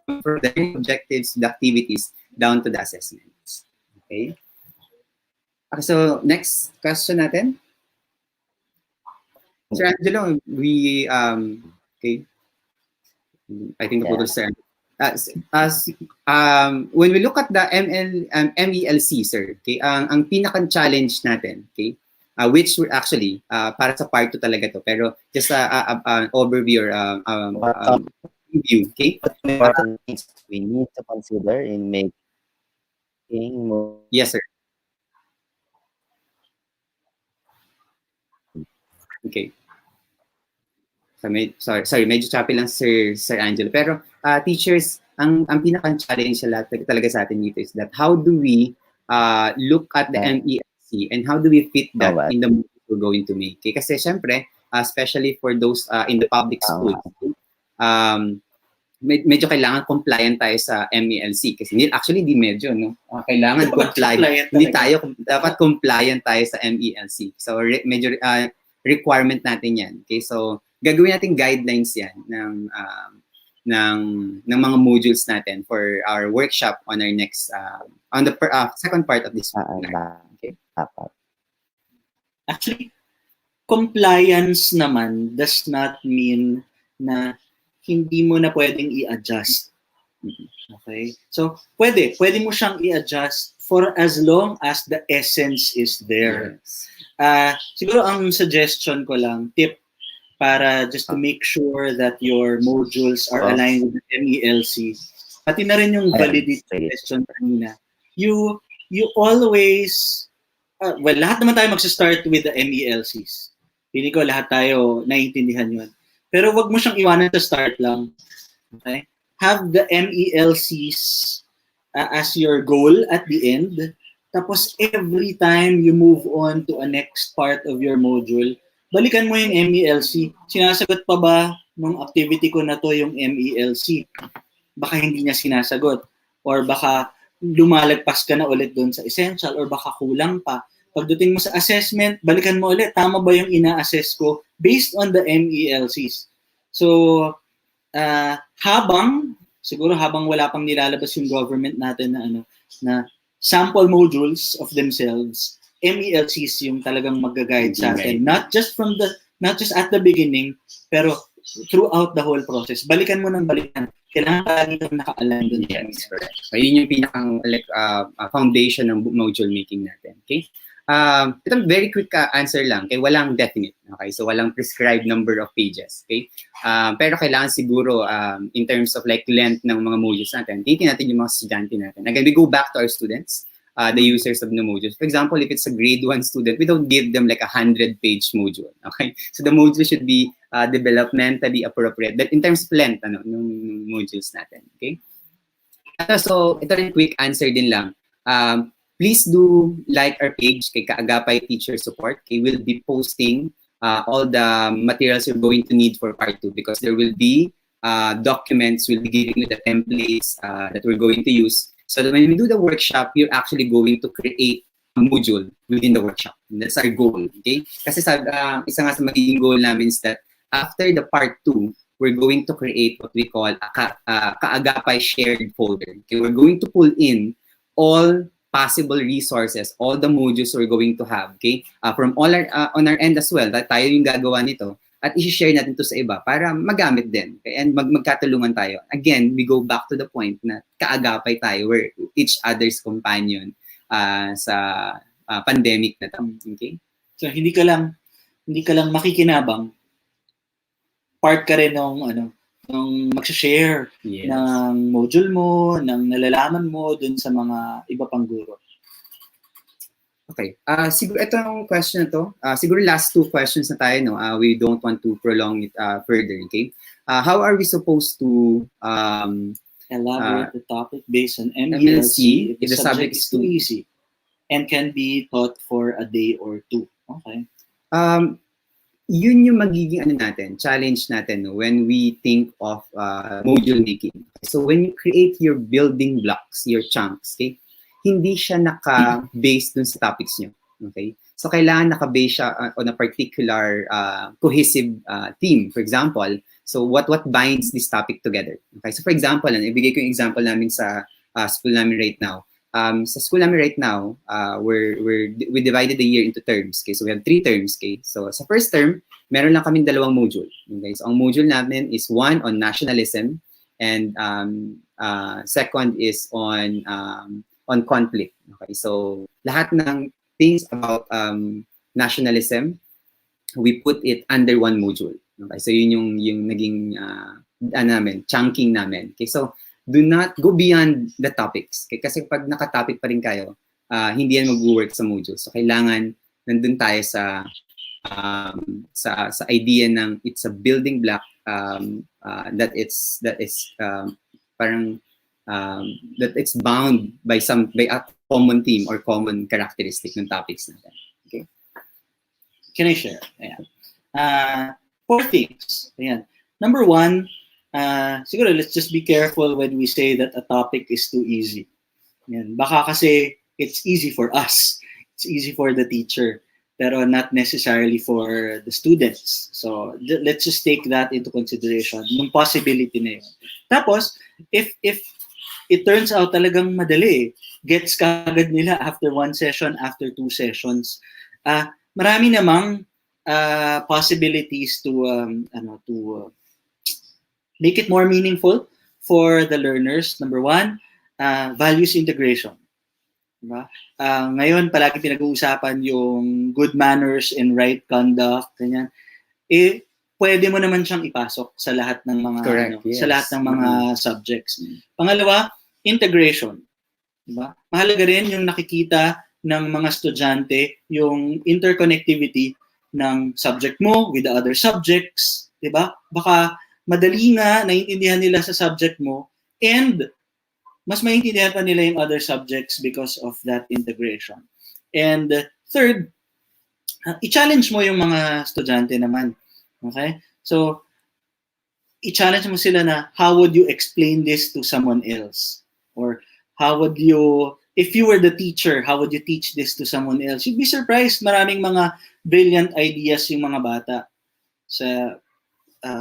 From the objectives, the activities, down to the assessments. Okay? So, next question natin. Sir Angelo, okay. I think naputol Sir. When we look at the MELC, sir, okay, ang pinaka-challenge natin, okay, which we're actually, para sa part 2 talaga to, pero just an overview or review, okay? What are things we need to consider in making Yes, sir. Okay. So, sorry, medyo choppy lang, Sir Angelo. Pero teachers, ang pinaka-challenge talaga sa atin dito is that how do we look at the MELC and how do we fit that in the modules we're going to make? Okay? Kasi syempre, especially for those in the public schools, medyo kailangan compliant tayo sa MELC. Kasi actually, hindi medyo, no? Kailangan compliant. Hindi tayo, dapat compliant tayo sa MELC. So, medyo requirement natin yan. Okay? So, gagawin natin guidelines yan ng mga modules natin for our workshop on our next, on the second part of this webinar. Okay? Actually, compliance naman does not mean na hindi mo na pwedeng i-adjust. Okay? So, pwede mo siyang i-adjust for as long as the essence is there. Yes. Siguro ang suggestion ko lang, tip, para just to make sure that your modules are aligned with the MELC. Pati na rin yung validity question kanina. You always, well, lahat naman tayo magsa-start with the MELCs. Pili ko lahat tayo naiintindihan yun. Pero wag mo siyang iwanan sa start lang. Okay? Have the MELCs as your goal at the end. Tapos every time you move on to a next part of your module, balikan mo yung MELC. Sinasagot pa ba nung activity ko na to yung MELC? Baka hindi niya sinasagot. Or baka lumalagpas ka na ulit doon sa essential or baka kulang pa. Pagdating mo sa assessment, balikan mo ulit. Tama ba yung ina-assess ko based on the MELCs? So, siguro habang wala pang nilalabas yung government natin na sample modules of themselves, MELCs yung talagang mag-guide sa atin. Not just at the beginning, pero throughout the whole process. Balikan mo ng balikan. Kailangan lagi kang naka-align dun. Yes, correct. So, yun yung pinakang foundation ng module making natin. Okay? Ito very quick answer lang. Okay? Walang definite. Okay? So, walang prescribed number of pages. Okay? Pero kailangan siguro in terms of like length ng mga modules natin, titingnan natin yung mga estudyante natin. Again, we go back to our students. The users of the modules. For example, if it's a grade 1 student, we don't give them like a 100-page module. Okay, so the module should be developmentally appropriate. But in terms of length, ng modules natin. Okay. So ito rin quick answer din lang. Please do like our page kay Kaagapay Teacher Support. Okay, we'll be posting all the materials you're going to need for part 2 because there will be documents. We'll be giving you the templates that we're going to use. So that when we do the workshop, you're actually going to create a module within the workshop. And that's our goal, okay? Kasi isa nga sa magiging goal namin is that after the part 2, we're going to create what we call a Kaagapay shared folder. Okay? We're going to pull in all possible resources, all the modules we're going to have, okay? From all on our end as well, that tayo yung gagawa nito. At i-share natin to sa iba para magamit din. Okay? And magkatulungan tayo. Again, we go back to the point na kaagapay tayo. We're each other's companion sa pandemic na to. Okay? So, hindi ka lang makikinabang. Part ka rin ng mag-share ng module mo, ng nalalaman mo dun sa mga iba pang guro. Okay. Siguro itong question na to, siguro last 2 questions na tayo, no? We don't want to prolong it further, okay? How are we supposed to elaborate the topic based on MELC if the subject is too easy and can be taught for a day or 2? Okay. Yun yung magiging challenge natin, no? When we think of module making. So when you create your building blocks, your chunks, okay? Hindi siya naka-based dun sa topics nyo. Okay? So, kailangan naka-base siya on a particular cohesive theme. For example, so what binds this topic together? Okay? So, for example, ibigay ko yung example namin sa school namin right now. Sa school namin right now, we divided the year into terms. Okay? So, we have 3 terms. Okay? So, sa first term, meron lang kaming 2 module. Okay? So, ang module namin is 1 on nationalism And second is on conflict. Okay, so lahat ng things about nationalism, we put it under one module. Okay, so yun yung naging chunking namin. Okay, so do not go beyond the topics. Okay, kasi pag nakatopic pa rin kayo, hindi yan mag-work sa module. So kailangan nandun tayo sa idea ng it's a building block that is parang that it's bound by a common theme or common characteristic ng topics natin. Okay? Can I share? Ayan. 4 things. Ayan. Number 1, siguro let's just be careful when we say that a topic is too easy. Ayan. Baka kasi it's easy for us. It's easy for the teacher, pero not necessarily for the students. So let's just take that into consideration, yung possibility na yun. Tapos, if it turns out talagang madali, gets kagad nila after 1 session, after 2 sessions, marami namang possibilities to make it more meaningful for the learners. Number 1, values integration. Diba? Ngayon, palagi pinag-uusapan yung good manners and right conduct, ganyan. Pwede mo naman siyang ipasok sa lahat ng mga yes. sa lahat ng mga subjects. Pangalawa, integration. Diba? Mahalaga rin yung nakikita ng mga estudyante yung interconnectivity ng subject mo with the other subjects, 'di ba? Baka madali nga naiintindihan nila sa subject mo and mas maintindihan pa nila yung other subjects because of that integration. And third, i-challenge mo yung mga estudyante naman. Okay? So, i-challenge mo sila na how would you explain this to someone else? Or how would you, if you were the teacher, how would you teach this to someone else? You'd be surprised, maraming mga brilliant ideas yung mga bata sa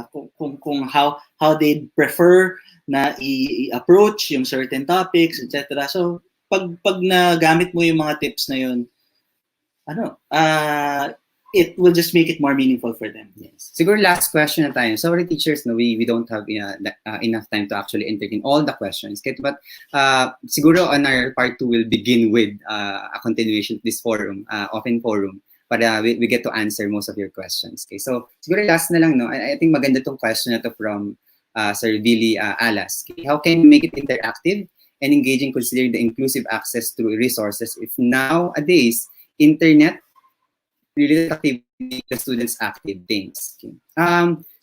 kung how they prefer na i-approach yung certain topics, etc. So, pag nagamit mo yung mga tips na yun, it will just make it more meaningful for them. Yes. Siguro last question na tayo. Sorry teachers, no, we don't have enough time to actually entertain all the questions. But siguro on our part 2 will begin with a continuation of this forum, open forum, para we get to answer most of your questions. Okay, so siguro last na lang, no, I think maganda tong question na to from Sir Billy Alas. Okay, how can we make it interactive and engaging considering the inclusive access to resources if nowadays internet related activity the students active things. Okay.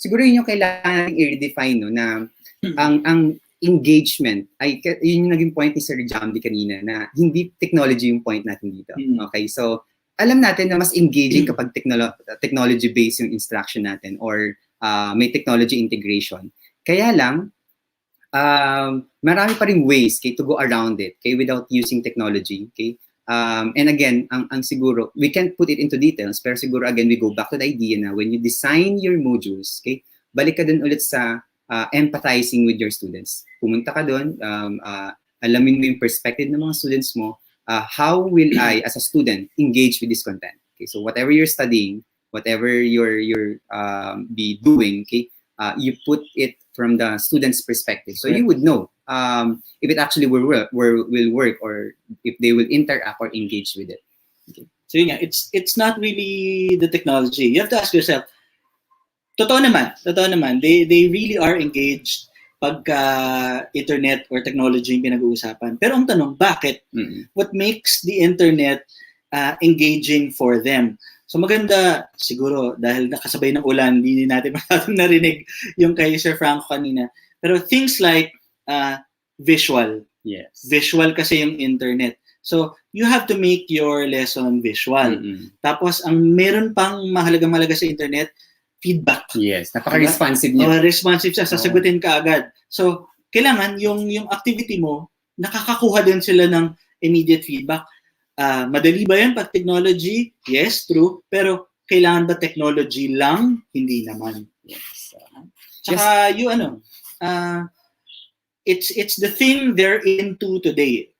Siguro yun yung kailangan natin i-redefine, no, na ang engagement ay yun yung naging point ni Sir Jambi kanina na hindi technology yung point natin dito. Okay, so alam natin na mas engaging kapag technology-based yung instruction natin or may technology integration. Kaya lang, marami pa rin ways to go around it without using technology. Okay? And again, ang siguro, we can't put it into details, pero siguro again, we go back to the idea na when you design your modules, okay, balik ka dun ulit sa empathizing with your students. Pumunta ka dun, alamin mo yung perspective ng mga students mo, how will I, as a student, engage with this content? Okay, so whatever you're studying, whatever you're be doing, okay, you put it from the student's perspective. So you would know if it actually will work or if they will interact or engage with it. Okay. So yun nga, it's not really the technology. You have to ask yourself, totoo naman, they really are engaged pagka internet or technology yung pinag-uusapan. Pero ang tanong, bakit? What makes the internet engaging for them? So maganda, siguro, dahil nakasabay ng ulan, hindi natin masyadong narinig yung kay Sir Franco kanina. Pero things like visual. Yes. Visual kasi yung internet. So, you have to make your lesson visual. Tapos, ang meron pang mahalaga sa internet, feedback. Yes, napaka-responsive niya. Responsive siya, sasagutin ka agad. So, kailangan yung activity mo, nakakakuha din sila ng immediate feedback. Madali ba yan pag technology? Yes, true. Pero kailangan ba technology lang? Hindi naman. Yes. Tsaka it's the thing they're into today.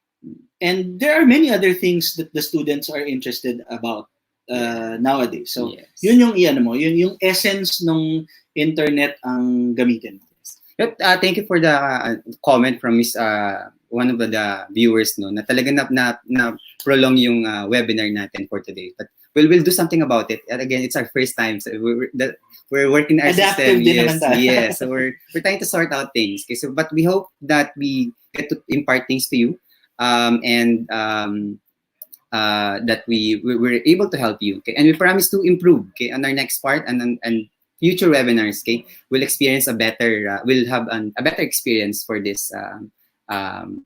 And there are many other things that the students are interested about nowadays. So, yun yung yun yung essence ng internet ang gamitin. But, thank you for the comment from one of the viewers, no, na talaga na prolong yung webinar natin for today. But we'll do something about it. And again, it's our first time, so we're working our Adaptive system. din naman tayo. Yes. So we're trying to sort out things. Okay, so but we hope that we get to impart things to you, and that we're able to help you. Okay, and we promise to improve. Okay, on our next part and future webinars. Okay, we'll experience we'll have a better experience for this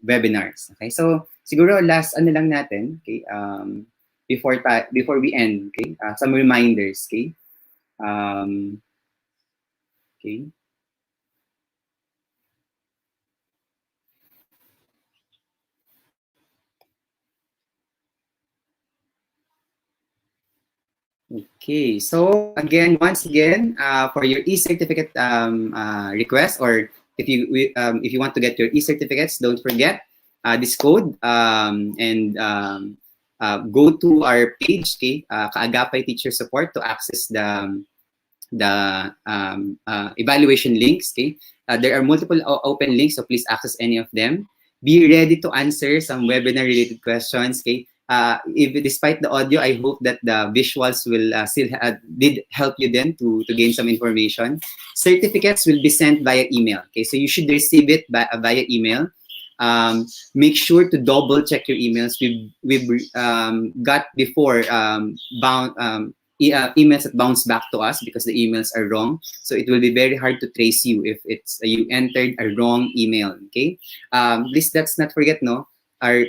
webinars. Okay, so siguro last ano lang natin. Okay, before we end. Okay, some reminders. Okay. Okay. Okay, so once again, for your e-certificate request, or if you want to get your e-certificates, don't forget this code, and go to our page, okay, Kaagapay Teacher Support, to access the evaluation links. Okay, there are multiple open links, so please access any of them. Be ready to answer some webinar related questions. Okay, if despite the audio, I hope that the visuals will still did help you then to gain some information. Certificates will be sent via email. Okay, so you should receive it via email. Make sure to double check your emails. We've got before emails that bounce back to us because the emails are wrong. So it will be very hard to trace you if it's you entered a wrong email. Okay, please let's not forget, no, our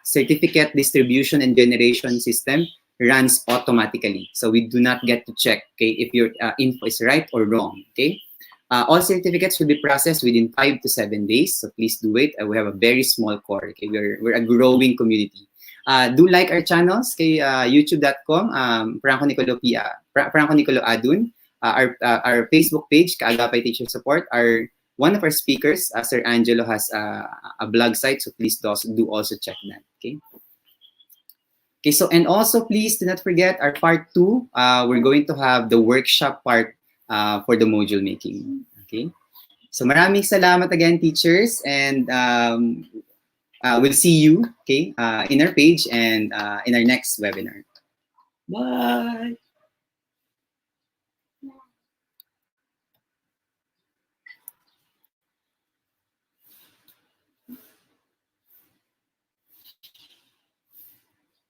certificate distribution and generation system runs automatically, so we do not get to check, okay, if your info is right or wrong. Okay, all certificates will be processed within 5 to 7 days, so please do it. We have a very small core. Okay, we're a growing community. Do like our channels, kay youtube.com, Franco Nicolo Adun, our Facebook page, Kaagapay Teacher Support. One of our speakers, Sir Angelo, has a blog site, so please do also check that. Okay. Okay, so and also please do not forget our part 2. We're going to have the workshop part for the module making. Okay. So maraming salamat again, teachers, and we'll see you, okay, in our page and in our next webinar. Bye.